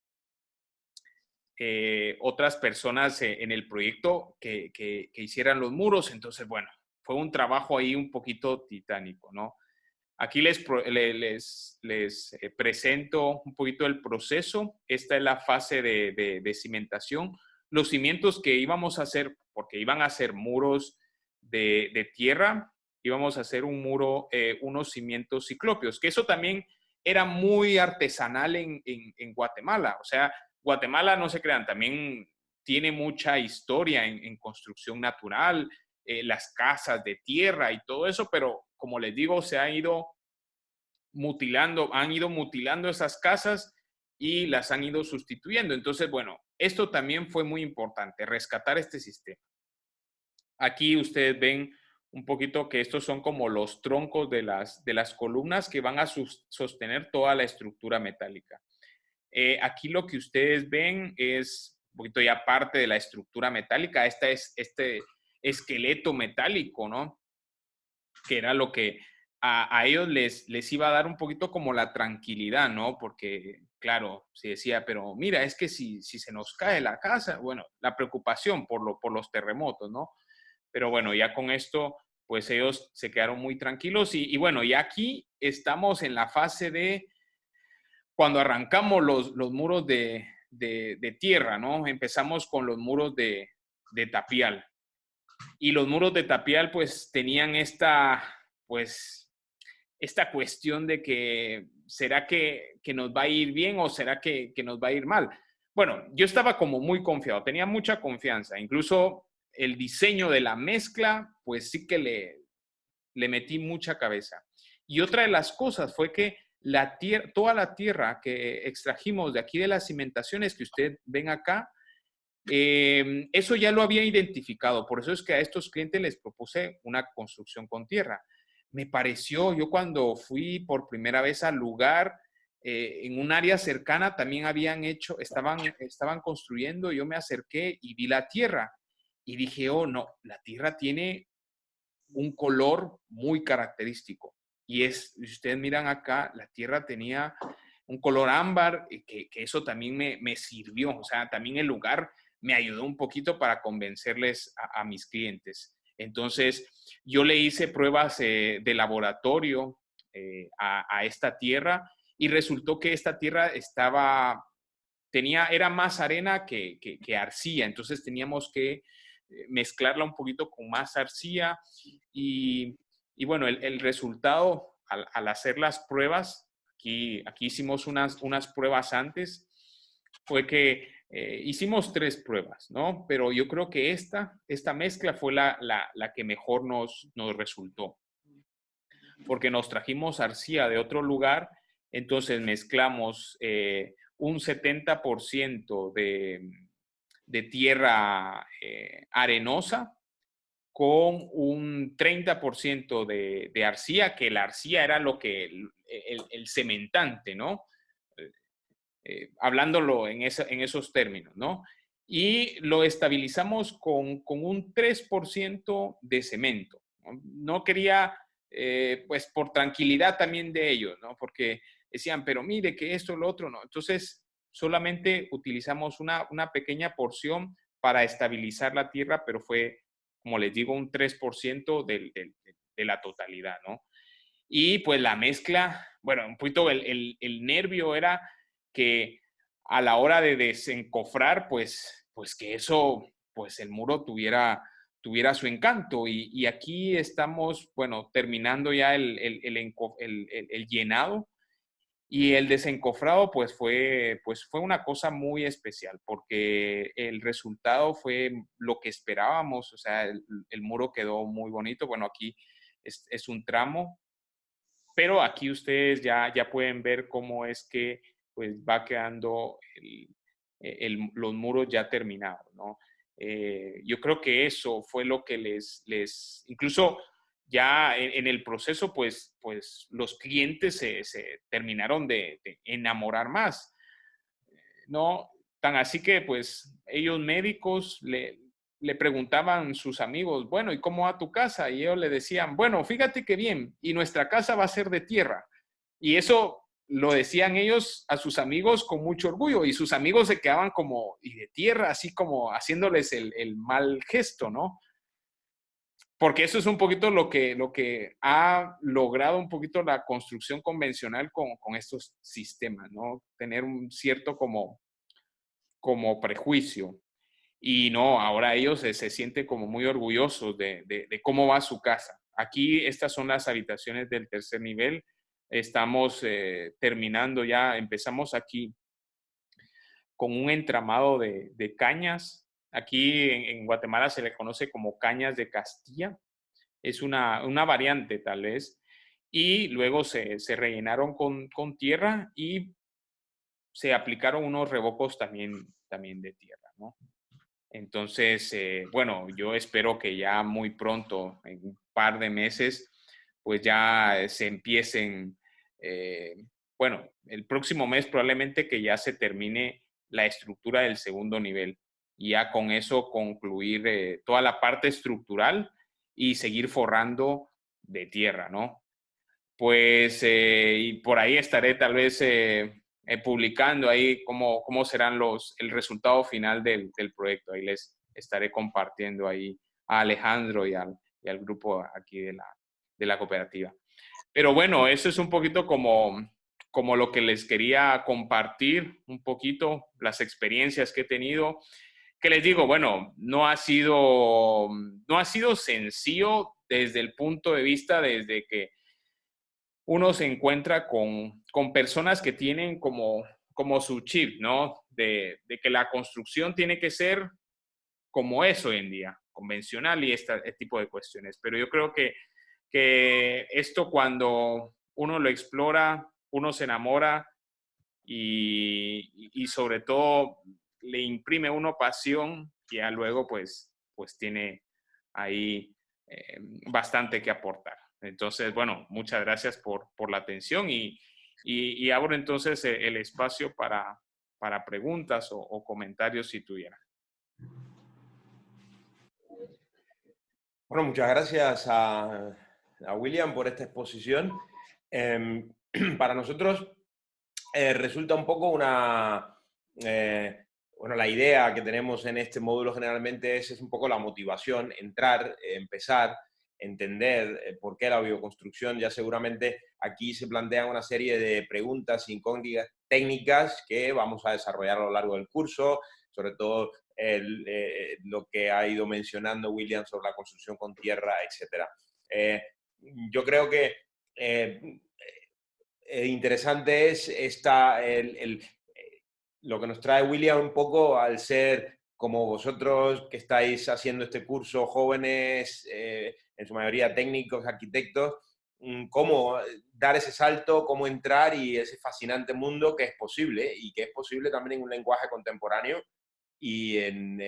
otras personas en el proyecto que hicieran los muros. Entonces, bueno, fue un trabajo ahí un poquito titánico, ¿no? Aquí les presento un poquito el proceso. Esta es la fase de cimentación. Los cimientos que íbamos a hacer, porque iban a ser muros de tierra, íbamos a hacer un muro, unos cimientos ciclópeos, que eso también era muy artesanal en Guatemala. O sea, Guatemala, no se crean, también tiene mucha historia en construcción natural, las casas de tierra y todo eso, pero como les digo, han ido mutilando esas casas y las han ido sustituyendo. Entonces, bueno, esto también fue muy importante, rescatar este sistema. Aquí ustedes ven un poquito que estos son como los troncos de las columnas que van a sostener toda la estructura metálica. Aquí lo que ustedes ven es un poquito ya parte de la estructura metálica. Este esqueleto metálico, ¿no? Que era lo que a ellos les iba a dar un poquito como la tranquilidad, ¿no? Porque, claro, se decía, pero mira, es que si se nos cae la casa, bueno, la preocupación por los terremotos, ¿no? Pero bueno, ya con esto, pues ellos se quedaron muy tranquilos y bueno, ya aquí estamos en la fase de cuando arrancamos los muros de tierra, ¿no? Empezamos con los muros de tapial. Y los muros de tapial, pues, tenían esta cuestión de que, ¿será que nos va a ir bien o será que nos va a ir mal? Bueno, yo estaba como muy confiado, tenía mucha confianza. Incluso el diseño de la mezcla, pues sí que le metí mucha cabeza. Y otra de las cosas fue que toda la tierra que extrajimos de aquí de las cimentaciones que ustedes ven acá, eso ya lo había identificado. Por eso es que a estos clientes les propuse una construcción con tierra. Me pareció, yo cuando fui por primera vez al lugar, en un área cercana también estaban construyendo, yo me acerqué y vi la tierra y dije, oh no, la tierra tiene un color muy característico. Y si ustedes miran acá, la tierra tenía un color ámbar, que eso también me sirvió. O sea, también el lugar me ayudó un poquito para convencerles a mis clientes. Entonces, yo le hice pruebas de laboratorio a esta tierra y resultó que esta tierra estaba era más arena que arcilla, entonces teníamos que mezclarla un poquito con más arcilla y bueno, el resultado al hacer las pruebas, aquí hicimos unas pruebas antes, fue que hicimos 3 pruebas, ¿no? Pero yo creo que esta mezcla fue la que mejor nos resultó, porque nos trajimos arcilla de otro lugar, entonces mezclamos un 70% de tierra arenosa con un 30% de arcilla, que la arcilla era lo que el cementante, ¿no? Hablándolo en esos términos, ¿no? Y lo estabilizamos con un 3% de cemento. No quería, pues por tranquilidad también de ellos, ¿no? Porque decían, pero mire que esto, lo otro, no. Entonces, solamente utilizamos una pequeña porción para estabilizar la tierra, pero fue, como les digo, un 3% de la totalidad, ¿no? Y pues la mezcla, bueno, un poquito el nervio era que a la hora de desencofrar, pues que eso, pues el muro tuviera su encanto. Y aquí estamos, bueno, terminando ya el llenado. Y el desencofrado, pues fue una cosa muy especial, porque el resultado fue lo que esperábamos, o sea, el muro quedó muy bonito. Bueno, aquí es un tramo, pero aquí ustedes ya pueden ver cómo es que pues va quedando los muros ya terminados, ¿no? Yo creo que eso fue lo que incluso ya en el proceso, pues los clientes se terminaron de enamorar más, ¿no? Tan así que pues ellos médicos le preguntaban sus amigos, bueno, ¿y cómo va tu casa? Y ellos le decían, bueno, fíjate que bien, y nuestra casa va a ser de tierra. Y eso lo decían ellos a sus amigos con mucho orgullo, y sus amigos se quedaban como, y de tierra, así como haciéndoles el mal gesto, ¿no? Porque eso es un poquito lo que ha logrado un poquito la construcción convencional con estos sistemas, ¿no? Tener un cierto como prejuicio. Y no, ahora ellos se sienten como muy orgullosos de cómo va su casa. Aquí estas son las habitaciones del tercer nivel. Estamos terminando ya, empezamos aquí con un entramado de cañas. Aquí en Guatemala se le conoce como cañas de Castilla. Es una variante tal vez. Y luego se rellenaron con tierra y se aplicaron unos revocos también de tierra, ¿no? Entonces, bueno, yo espero que ya muy pronto, en un par de meses, pues ya se empiecen, bueno, el próximo mes probablemente que ya se termine la estructura del segundo nivel y ya con eso concluir toda la parte estructural y seguir forrando de tierra, ¿no? Pues, y por ahí estaré tal vez publicando ahí cómo serán el resultado final del proyecto. Ahí les estaré compartiendo ahí a Alejandro y al grupo aquí de la cooperativa. Pero bueno, eso es un poquito como lo que les quería compartir, un poquito las experiencias que he tenido. Que les digo, bueno, no ha sido sencillo desde el punto de vista desde que uno se encuentra con personas que tienen como su chip, ¿no? De que la construcción tiene que ser como es hoy en día, convencional y este tipo de cuestiones. Pero yo creo que esto cuando uno lo explora, uno se enamora y sobre todo le imprime uno pasión y ya luego pues tiene ahí bastante que aportar. Entonces, bueno, muchas gracias por la atención y abro entonces el espacio para preguntas o comentarios si tuvieran. Bueno, muchas gracias a William por esta exposición. Para nosotros resulta un poco bueno, la idea que tenemos en este módulo generalmente es un poco la motivación, entrar, empezar, entender por qué la bioconstrucción. Ya seguramente aquí se plantean una serie de preguntas incógnitas técnicas que vamos a desarrollar a lo largo del curso, sobre todo lo que ha ido mencionando William sobre la construcción con tierra, etc. Yo creo que interesante es lo que nos trae William un poco al ser como vosotros que estáis haciendo este curso, jóvenes, en su mayoría técnicos, arquitectos, cómo dar ese salto, cómo entrar y ese fascinante mundo que es posible y que es posible también en un lenguaje contemporáneo y en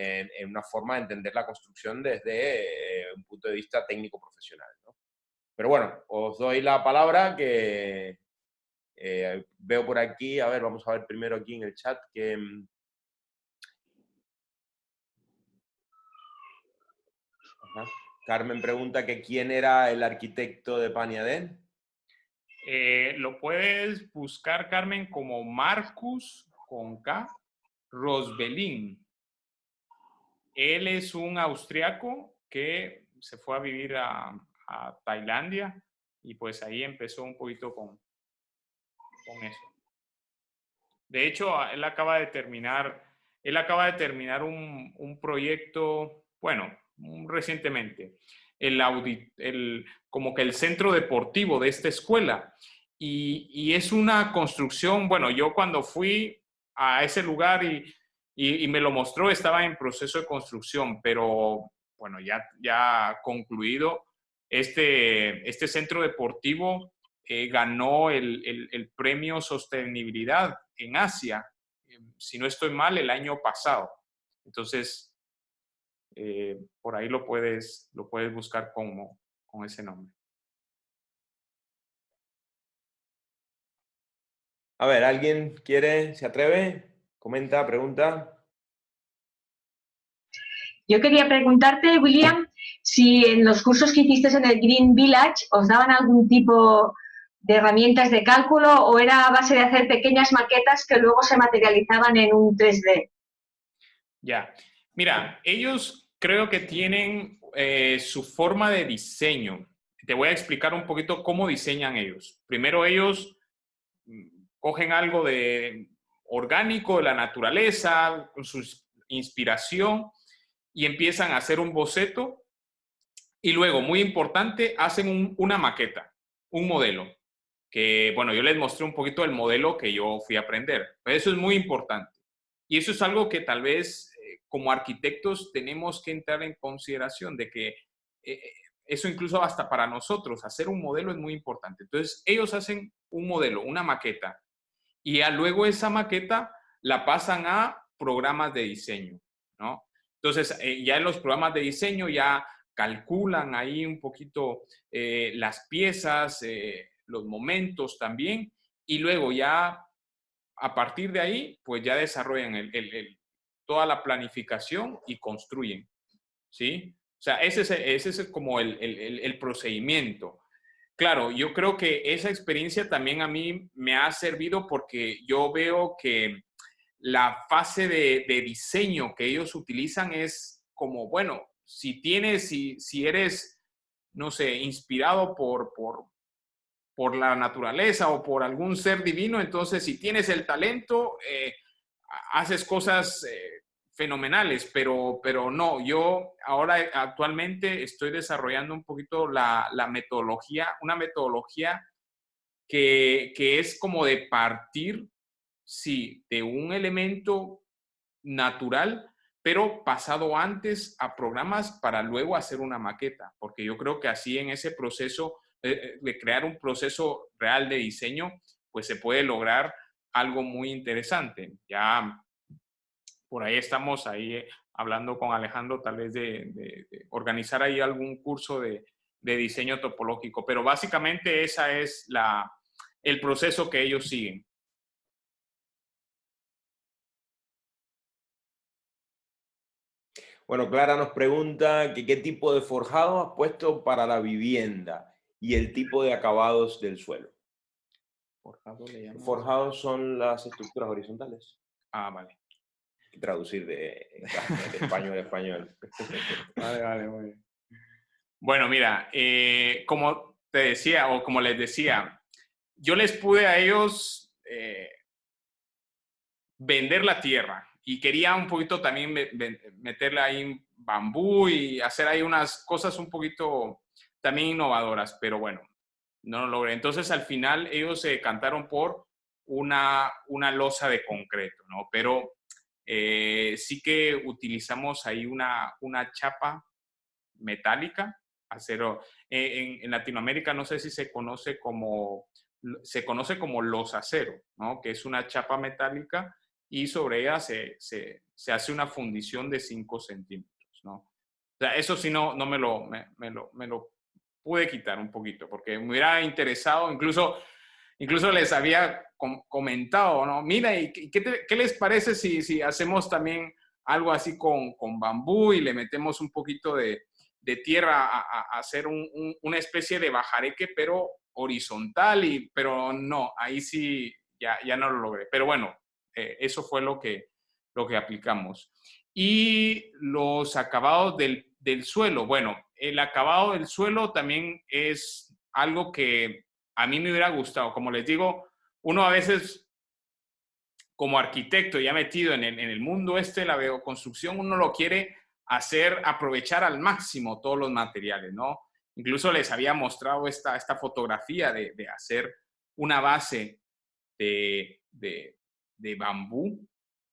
una forma de entender la construcción desde un punto de vista técnico-profesional, ¿no? Pero bueno, os doy la palabra que veo por aquí, a ver, vamos a ver primero aquí en el chat que... Ajá. Carmen pregunta que quién era el arquitecto de Paniadén. Lo puedes buscar, Carmen, como Marcus, con K, Rosbelin. Él es un austriaco que se fue a vivir a Tailandia y pues ahí empezó un poquito con eso. De hecho, él acaba de terminar un proyecto, bueno, recientemente, como que el centro deportivo de esta escuela. Y es una construcción, bueno, yo cuando fui a ese lugar y me lo mostró, estaba en proceso de construcción, pero bueno, ya concluido, este centro deportivo ganó el premio Sostenibilidad en Asia, si no estoy mal, el año pasado. Entonces, por ahí lo puedes buscar con ese nombre. A ver, ¿alguien quiere, se atreve? Comenta, pregunta. Yo quería preguntarte, William, si en los cursos que hiciste en el Green Village os daban algún tipo de herramientas de cálculo o era a base de hacer pequeñas maquetas que luego se materializaban en un 3D. Ya, mira, ellos creo que tienen su forma de diseño. Te voy a explicar un poquito cómo diseñan ellos. Primero ellos cogen algo de orgánico de la naturaleza, con su inspiración, y empiezan a hacer un boceto y luego, muy importante, hacen una maqueta, un modelo, que bueno, yo les mostré un poquito el modelo que yo fui a aprender. Eso es muy importante. Y eso es algo que tal vez como arquitectos tenemos que entrar en consideración de que eso incluso hasta para nosotros, hacer un modelo es muy importante. Entonces, ellos hacen un modelo, una maqueta, y ya luego esa maqueta la pasan a programas de diseño, ¿no? Entonces, ya en los programas de diseño ya calculan ahí un poquito las piezas, los momentos también, y luego ya a partir de ahí, pues ya desarrollan toda la planificación y construyen, ¿sí? O sea, ese es como el procedimiento. Claro, yo creo que esa experiencia también a mí me ha servido porque yo veo que la fase de diseño que ellos utilizan es como, bueno, si eres, no sé, inspirado por la naturaleza o por algún ser divino, entonces si tienes el talento, haces cosas fenomenales, pero no, yo ahora actualmente estoy desarrollando un poquito la metodología, una metodología que es como de partir, sí, de un elemento natural, pero pasado antes a programas para luego hacer una maqueta, porque yo creo que así en ese proceso de crear un proceso real de diseño, pues se puede lograr algo muy interesante. Ya por ahí estamos ahí hablando con Alejandro tal vez de organizar ahí algún curso de diseño topológico, pero básicamente esa es el proceso que ellos siguen. Bueno, Clara nos pregunta que qué tipo de forjado has puesto para la vivienda y el tipo de acabados del suelo. Forjados son las estructuras horizontales. Ah, vale. Traducir de español a español. Vale, muy bien. Bueno, mira, como te decía, o como les decía, yo les pude a ellos vender la tierra y quería un poquito también meterle ahí bambú y hacer ahí unas cosas un poquito también innovadoras, pero bueno, no lo logré. Entonces al final ellos se decantaron por una losa de concreto, ¿no? Pero sí que utilizamos ahí una chapa metálica, acero. En Latinoamérica no sé si se conoce como losacero, ¿no? Que es una chapa metálica y sobre ella se hace una fundición de 5 centímetros, ¿no? O sea, eso sí no me lo pude quitar un poquito, porque me hubiera interesado, incluso les había comentado, ¿no? Mira, ¿y qué les parece si hacemos también algo así con bambú y le metemos un poquito de tierra a hacer una especie de bajareque, pero horizontal, pero no, ahí sí ya no lo logré. Pero bueno, eso fue lo que aplicamos. Y los acabados del suelo. Bueno, el acabado del suelo también es algo que a mí me hubiera gustado. Como les digo, uno a veces, como arquitecto ya metido en el mundo de la bioconstrucción, uno lo quiere aprovechar al máximo todos los materiales, ¿no? Incluso les había mostrado esta fotografía de hacer una base de bambú,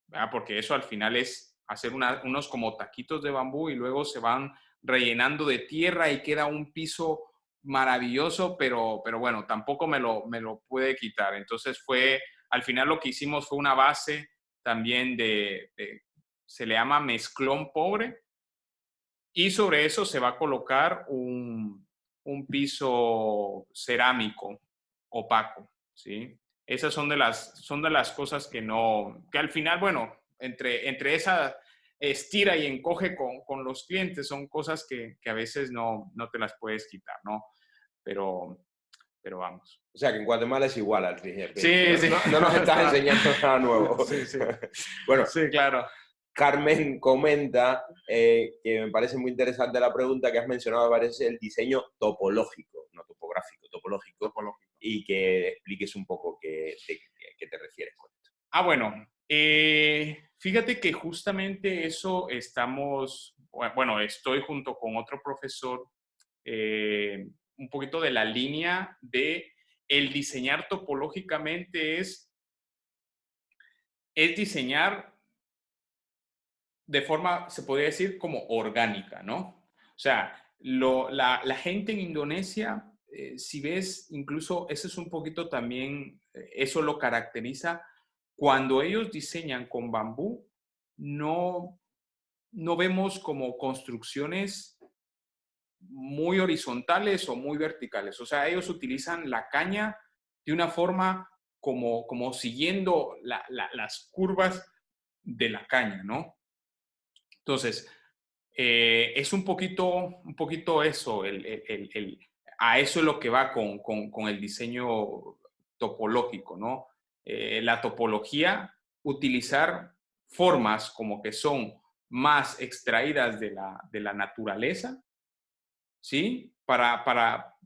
¿verdad? Porque eso al final es hacer unos como taquitos de bambú y luego se van rellenando de tierra y queda un piso maravilloso, pero bueno, tampoco me lo pude quitar. Entonces al final lo que hicimos fue una base también se le llama mezclón pobre, y sobre eso se va a colocar un piso cerámico opaco, ¿sí? Esas son de las cosas que al final, bueno, entre esa estira y encoge con los clientes, son cosas que a veces no te las puedes quitar, ¿no? Pero vamos. O sea, que en Guatemala es igual al fin. Sí, sí. No nos estás enseñando nada nuevo. Sí, sí. Bueno, sí, claro. Carmen comenta que me parece muy interesante la pregunta que has mencionado, parece el diseño topológico, no topográfico, topológico. Y que expliques un poco qué te refieres con esto. Bueno, fíjate que justamente eso estoy junto con otro profesor, un poquito de la línea de el diseñar topológicamente es diseñar de forma, se podría decir, como orgánica, ¿no? O sea, la gente en Indonesia, si ves, incluso eso es un poquito también, eso lo caracteriza, cuando ellos diseñan con bambú, no vemos como construcciones muy horizontales o muy verticales. O sea, ellos utilizan la caña de una forma como siguiendo las curvas de la caña, ¿no? Entonces, es un poquito eso, a eso es lo que va con el diseño topológico, ¿no? La topología, utilizar formas como que son más extraídas de la naturaleza, ¿sí? Para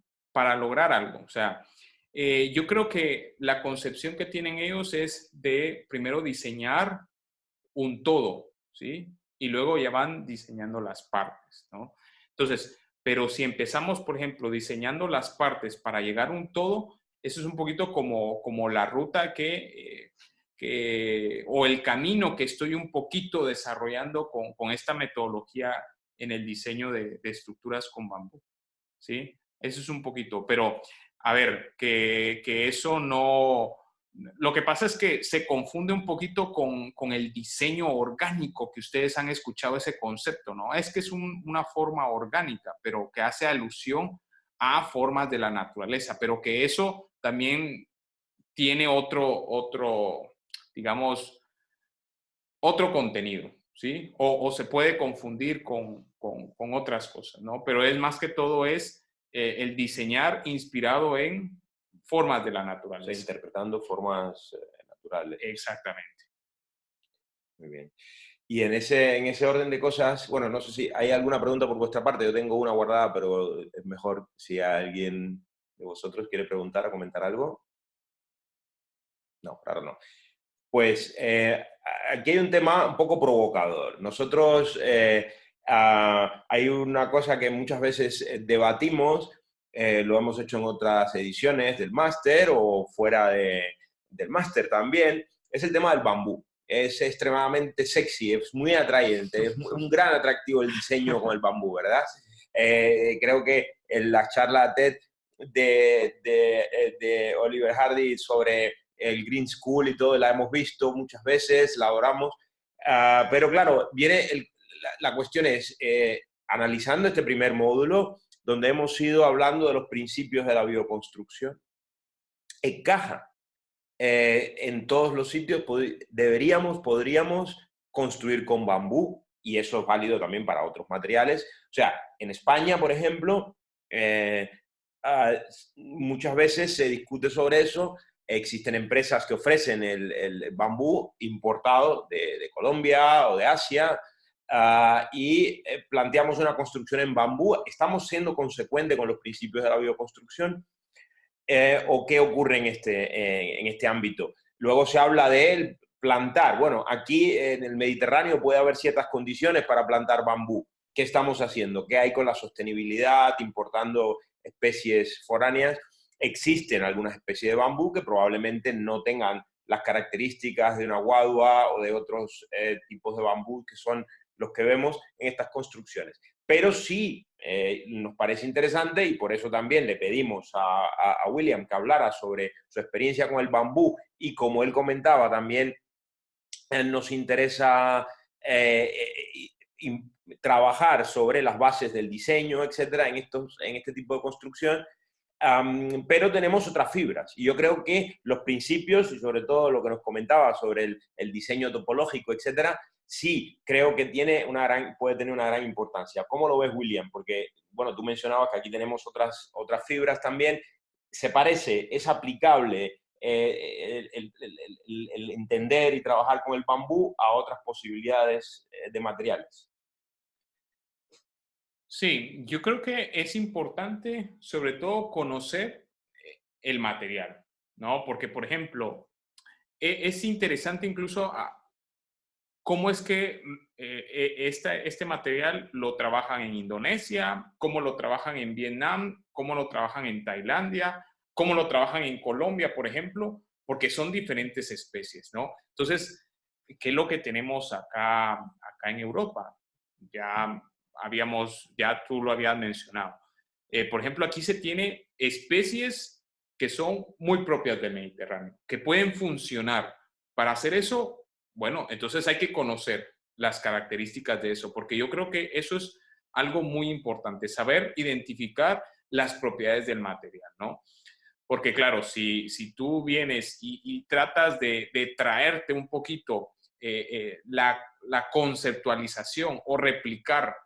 lograr algo. O sea, yo creo que la concepción que tienen ellos es de primero diseñar un todo, ¿sí? Y luego ya van diseñando las partes, ¿no? Entonces, pero si empezamos, por ejemplo, diseñando las partes para llegar a un todo, eso es un poquito como la ruta o el camino que estoy un poquito desarrollando con esta metodología en el diseño de estructuras con bambú, ¿sí? Eso es un poquito, pero a ver, que eso no... Lo que pasa es que se confunde un poquito con el diseño orgánico, que ustedes han escuchado ese concepto, ¿no? Es que es una forma orgánica, pero que hace alusión a formas de la naturaleza, pero que eso también tiene digamos, otro contenido, ¿sí? O se puede confundir con otras cosas, ¿no? Pero es más que todo el diseñar inspirado en formas de la naturaleza. O sea, interpretando formas naturales. Exactamente. Muy bien. Y en ese orden de cosas, bueno, no sé si hay alguna pregunta por vuestra parte, yo tengo una guardada, pero es mejor si alguien de vosotros quiere preguntar o comentar algo. No, claro no. Pues aquí hay un tema un poco provocador. Nosotros hay una cosa que muchas veces debatimos, lo hemos hecho en otras ediciones del máster o fuera del máster también, es el tema del bambú. Es extremadamente sexy, es muy atrayente, es un gran atractivo el diseño con el bambú, ¿verdad? Creo que en la charla TED de Oliver Hardy sobre el Green School y todo, la hemos visto muchas veces, la adoramos, pero claro, viene la cuestión es, analizando este primer módulo, donde hemos ido hablando de los principios de la bioconstrucción, encaja en todos los sitios, podríamos construir con bambú, y eso es válido también para otros materiales. O sea, en España, por ejemplo, muchas veces se discute sobre eso. Existen empresas que ofrecen el bambú importado de Colombia o de Asia, y planteamos una construcción en bambú. ¿Estamos siendo consecuentes con los principios de la bioconstrucción? ¿O qué ocurre en este ámbito? Luego se habla de él plantar. Bueno, aquí en el Mediterráneo puede haber ciertas condiciones para plantar bambú. ¿Qué estamos haciendo? ¿Qué hay con la sostenibilidad, importando especies foráneas? Existen algunas especies de bambú que probablemente no tengan las características de una guadua o de otros tipos de bambú que son los que vemos en estas construcciones. Pero sí nos parece interesante, y por eso también le pedimos a William que hablara sobre su experiencia con el bambú, y como él comentaba también nos interesa trabajar sobre las bases del diseño, etcétera, en este tipo de construcción. Pero tenemos otras fibras, y yo creo que los principios, y sobre todo lo que nos comentaba sobre el diseño topológico, etcétera, sí creo que puede tener una gran importancia. ¿Cómo lo ves, William? Porque, bueno, tú mencionabas que aquí tenemos otras fibras también. ¿Se parece, es aplicable el entender y trabajar con el bambú a otras posibilidades de materiales? Sí, yo creo que es importante, sobre todo, conocer el material, ¿no? Porque, por ejemplo, es interesante incluso cómo es que este material lo trabajan en Indonesia, cómo lo trabajan en Vietnam, cómo lo trabajan en Tailandia, cómo lo trabajan en Colombia, por ejemplo, porque son diferentes especies, ¿no? Entonces, ¿qué es lo que tenemos acá en Europa? Ya tú lo habías mencionado. Por ejemplo, aquí se tiene especies que son muy propias del Mediterráneo, que pueden funcionar. Para hacer eso, bueno, entonces hay que conocer las características de eso, porque yo creo que eso es algo muy importante, saber identificar las propiedades del material, ¿no? Porque claro, si tú vienes y tratas de traerte un poquito la conceptualización o replicar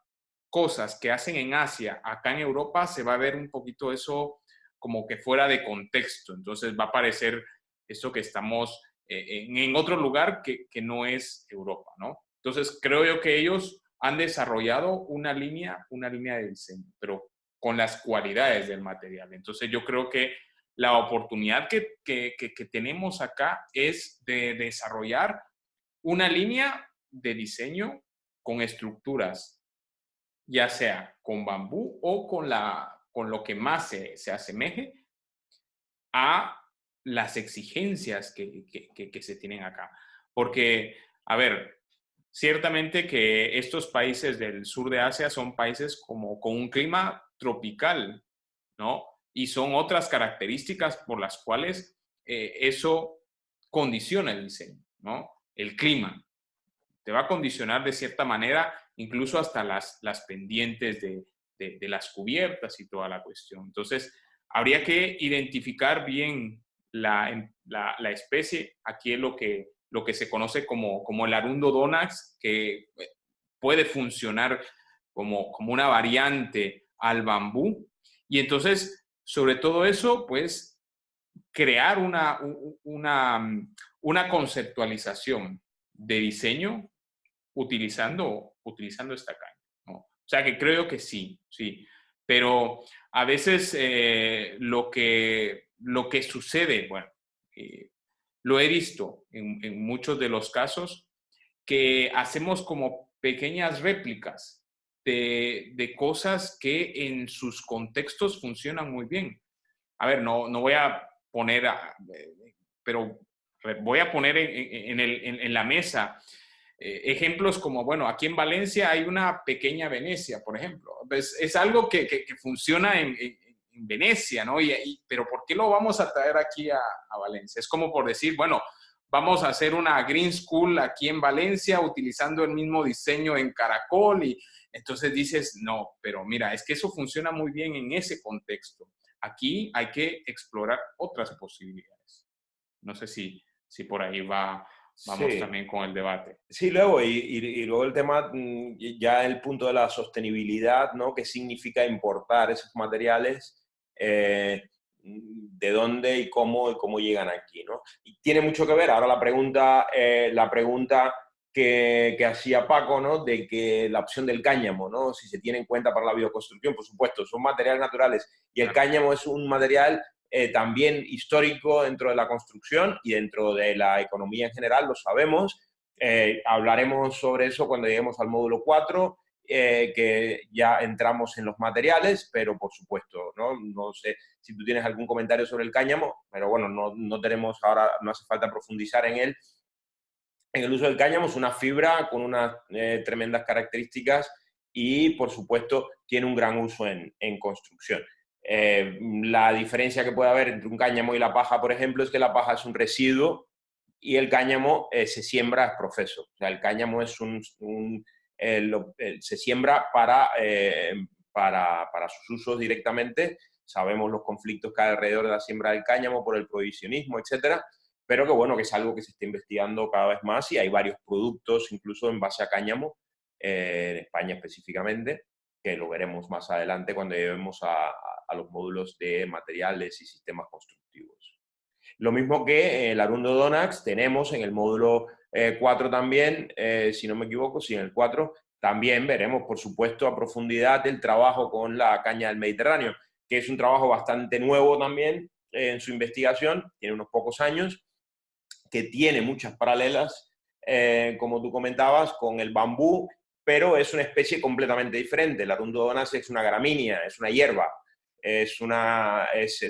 cosas que hacen en Asia, acá en Europa, se va a ver un poquito eso como que fuera de contexto. Entonces va a parecer eso que estamos en otro lugar que no es Europa, ¿no? Entonces creo yo que ellos han desarrollado una línea de diseño, pero con las cualidades del material. Entonces yo creo que la oportunidad que tenemos acá es de desarrollar una línea de diseño con estructuras, ya sea con bambú o con lo que más se asemeje a las exigencias que se tienen acá. Porque, a ver, ciertamente que estos países del sur de Asia son países como con un clima tropical, ¿no? Y son otras características por las cuales eso condiciona el diseño, ¿no? El clima te va a condicionar de cierta manera, incluso hasta las pendientes de las cubiertas y toda la cuestión. Entonces, habría que identificar bien la especie. Aquí es lo que se conoce como el Arundo donax, que puede funcionar como una variante al bambú. Y entonces, sobre todo eso, pues, crear una conceptualización de diseño utilizando esta caña, ¿no? O sea que creo que sí, pero a veces lo que sucede, bueno, lo he visto en muchos de los casos, que hacemos como pequeñas réplicas de cosas que en sus contextos funcionan muy bien. A ver, no voy a poner, pero voy a poner en la mesa ejemplos como, bueno, aquí en Valencia hay una pequeña Venecia, por ejemplo. Pues es algo que funciona en Venecia, ¿no? Pero ¿por qué lo vamos a traer aquí a Valencia? Es como por decir, bueno, vamos a hacer una Green School aquí en Valencia utilizando el mismo diseño en Caracol y entonces dices, no, pero mira, es que eso funciona muy bien en ese contexto. Aquí hay que explorar otras posibilidades. No sé si por ahí vamos Sí. también con el debate. Sí, luego, y luego el tema, ya el punto de la sostenibilidad, ¿no? ¿Qué significa importar esos materiales? ¿De dónde y cómo llegan aquí, ¿no? Y tiene mucho que ver, ahora la pregunta que hacía Paco, ¿no? De que la opción del cáñamo, ¿no? Si se tiene en cuenta para la bioconstrucción, por supuesto, son materiales naturales y el cáñamo es un material también histórico dentro de la construcción y dentro de la economía en general, lo sabemos. Hablaremos sobre eso cuando lleguemos al módulo 4, que ya entramos en los materiales, pero por supuesto, no sé si tú tienes algún comentario sobre el cáñamo, pero bueno, no tenemos ahora, no hace falta profundizar en él. En el uso del cáñamo es una fibra con unas tremendas características y, por supuesto, tiene un gran uso en construcción. La diferencia que puede haber entre un cáñamo y la paja, por ejemplo, es que la paja es un residuo y el cáñamo se siembra es profeso. O sea, el cáñamo es se siembra para sus usos directamente. Sabemos los conflictos que hay alrededor de la siembra del cáñamo por el prohibicionismo, etcétera, pero que bueno, que es algo que se está investigando cada vez más y hay varios productos, incluso en base a cáñamo, en España específicamente, que lo veremos más adelante cuando lleguemos a los módulos de materiales y sistemas constructivos. Lo mismo que el Arundo Donax tenemos en el módulo 4 también, si no me equivoco, sí, en el 4 también veremos, por supuesto, a profundidad el trabajo con la caña del Mediterráneo, que es un trabajo bastante nuevo también en su investigación, tiene unos pocos años, que tiene muchas paralelas, como tú comentabas, con el bambú, pero es una especie completamente diferente. El Arundo Donax es una gramínea, es una hierba, es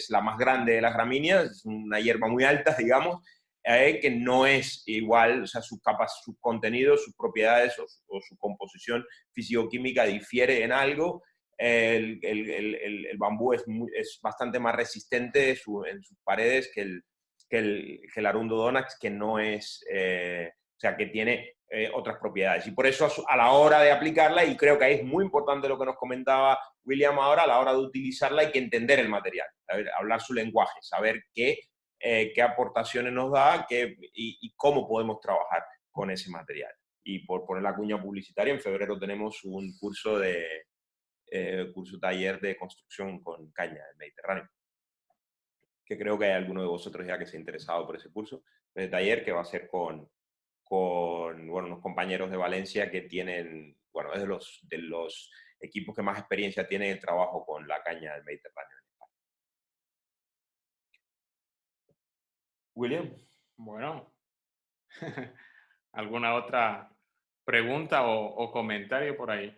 la más grande de las gramíneas, es una hierba muy alta, digamos, que no es igual, o sea, sus contenidos, sus propiedades o su composición físico-química difiere en algo. El bambú es bastante más resistente en sus paredes que el Arundo Donax, que no es, o sea, que tiene otras propiedades. Y por eso a la hora de aplicarla, y creo que ahí es muy importante lo que nos comentaba William ahora, a la hora de utilizarla hay que entender el material, hablar su lenguaje, saber qué aportaciones nos da y cómo podemos trabajar con ese material. Y por poner la cuña publicitaria, en febrero tenemos un curso taller de construcción con caña del Mediterráneo, que creo que hay alguno de vosotros ya que se ha interesado por ese curso de taller, que va a ser con bueno, unos compañeros de Valencia que tienen, bueno, es de los equipos que más experiencia tienen en el trabajo con la caña del Mediterráneo. William. Bueno, ¿alguna otra pregunta o comentario por ahí?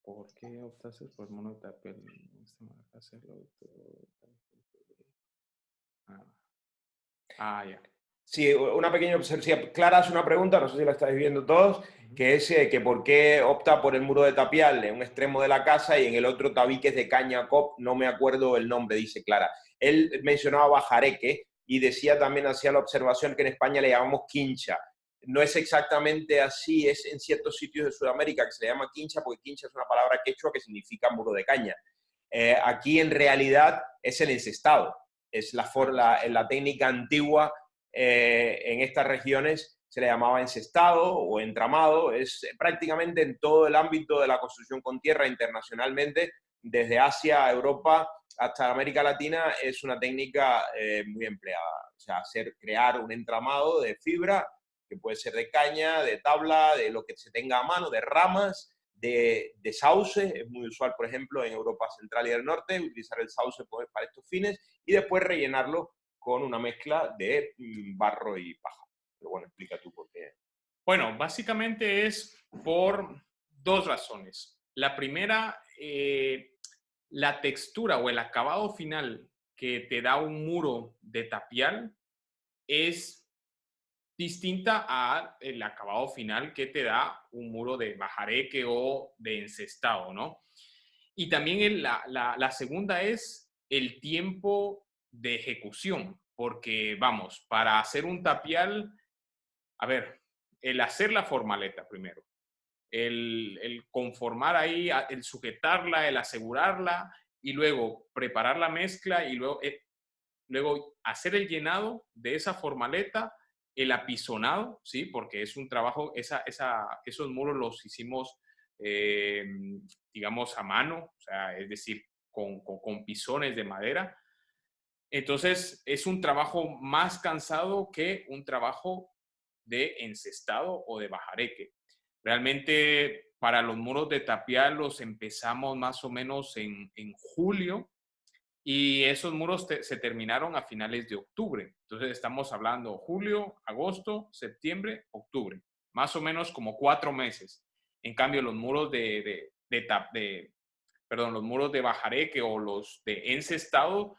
¿Por qué optaste por monotapel? Ya. Sí, una pequeña observación. Clara hace una pregunta, no sé si la estáis viendo todos, que es que por qué opta por el muro de tapial en un extremo de la casa y en el otro tabiques de caña cop, no me acuerdo el nombre, dice Clara. Él mencionaba bajareque y decía también, hacía la observación que en España le llamamos quincha. No es exactamente así, es en ciertos sitios de Sudamérica que se le llama quincha, porque quincha es una palabra quechua que significa muro de caña. Aquí en realidad es el encestado, es la técnica antigua. En estas regiones se le llamaba encestado o entramado, es prácticamente en todo el ámbito de la construcción con tierra internacionalmente, desde Asia a Europa hasta América Latina, es una técnica muy empleada. O sea, crear un entramado de fibra, que puede ser de caña, de tabla, de lo que se tenga a mano, de ramas, de sauce. Es muy usual, por ejemplo, en Europa Central y del Norte, utilizar el sauce para estos fines y después rellenarlo con una mezcla de barro y paja. Pero bueno, explica tú por qué. Bueno, básicamente es por dos razones. La primera, la textura o el acabado final que te da un muro de tapial es distinta al acabado final que te da un muro de bajareque o de encestado, ¿no? Y también la segunda es el tiempo de ejecución, porque vamos, para hacer un tapial, a ver, el hacer la formaleta primero, el conformar ahí, el sujetarla, el asegurarla y luego preparar la mezcla y luego hacer el llenado de esa formaleta, el apisonado, ¿sí? Porque es un trabajo, esos muros los hicimos, digamos, a mano, o sea, es decir, con pisones de madera. Entonces, es un trabajo más cansado que un trabajo de encestado o de bajareque. Realmente, para los muros de tapial los empezamos más o menos en julio, y esos muros se terminaron a finales de octubre. Entonces estamos hablando julio, agosto, septiembre, octubre. Más o menos como 4 meses. En cambio, los muros los muros de bajareque o los de encestado,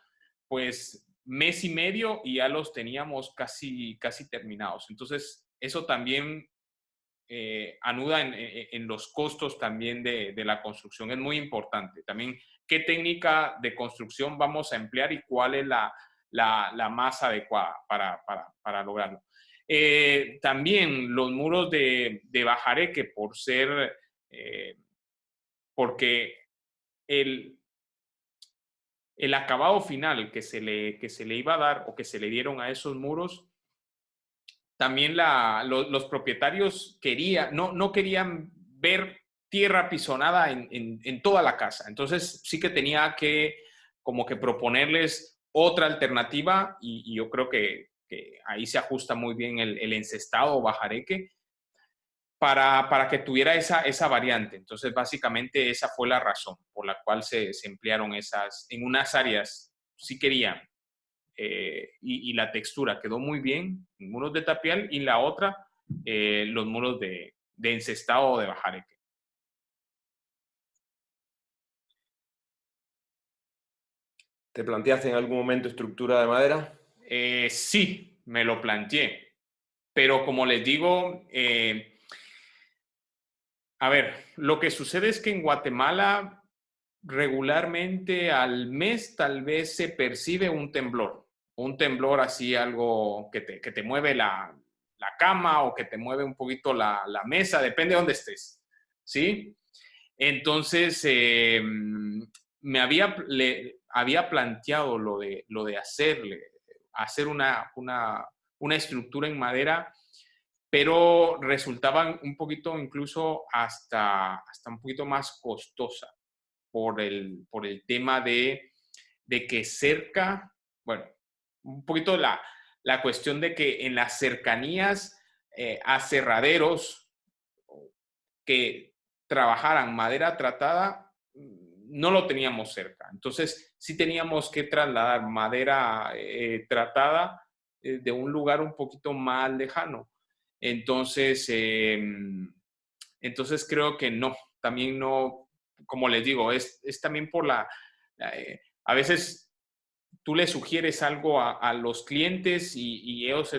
pues mes y medio y ya los teníamos casi terminados. Entonces, eso también anuda en los costos también de la construcción. Es muy importante. También qué técnica de construcción vamos a emplear y cuál es la más adecuada para lograrlo. También los muros de bajareque, porque el acabado final que se le iba a dar o que se le dieron a esos muros, también los propietarios no querían ver tierra pisonada en toda la casa. Entonces sí que tenía que como que proponerles otra alternativa y yo creo que ahí se ajusta muy bien el encestado o bajareque para que tuviera esa variante. Entonces básicamente esa fue la razón por la cual se emplearon en unas áreas sí querían. Y la textura quedó muy bien en muros de tapial y la otra, los muros de encestado o de bajareque. ¿Te planteaste en algún momento estructura de madera? Sí, me lo planteé, pero como les digo, a ver, lo que sucede es que en Guatemala regularmente al mes tal vez se percibe un temblor así, algo que te mueve la cama o que te mueve un poquito la mesa, depende de dónde estés, ¿sí? Entonces, me había planteado lo de hacer una estructura en madera, pero resultaban un poquito incluso hasta un poquito más costosa por el tema de que cerca, bueno, un poquito la cuestión de que en las cercanías aserraderos que trabajaran madera tratada, no lo teníamos cerca. Entonces, sí teníamos que trasladar madera tratada de un lugar un poquito más lejano. Entonces, creo que no, también no, como les digo, es también por a veces tú le sugieres algo a los clientes y ellos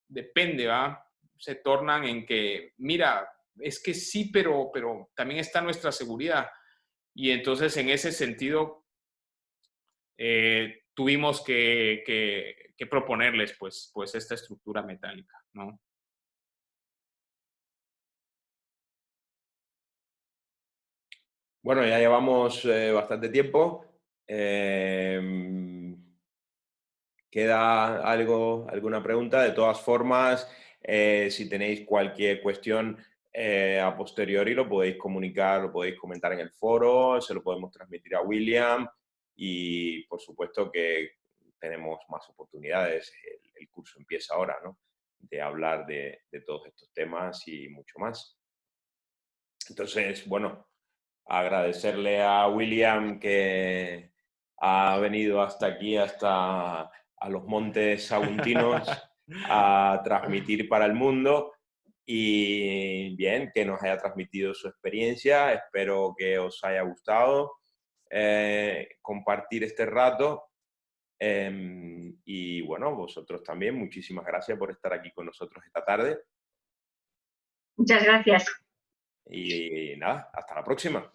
depende, ¿va? Se tornan en que, mira, es que sí, pero también está nuestra seguridad. Y entonces, en ese sentido, tuvimos que proponerles, pues esta estructura metálica, ¿no? Bueno, ya llevamos bastante tiempo. ¿Queda alguna pregunta? De todas formas, si tenéis cualquier cuestión a posteriori, lo podéis comunicar, lo podéis comentar en el foro, se lo podemos transmitir a William y por supuesto que tenemos más oportunidades. El curso empieza ahora, ¿no? De hablar de todos estos temas y mucho más. Entonces, bueno, agradecerle a William que ha venido hasta aquí, hasta a los montes saguntinos a transmitir para el mundo. Y bien, que nos haya transmitido su experiencia. Espero que os haya gustado compartir este rato. Y bueno, vosotros también, muchísimas gracias por estar aquí con nosotros esta tarde. Muchas gracias. Y nada, hasta la próxima.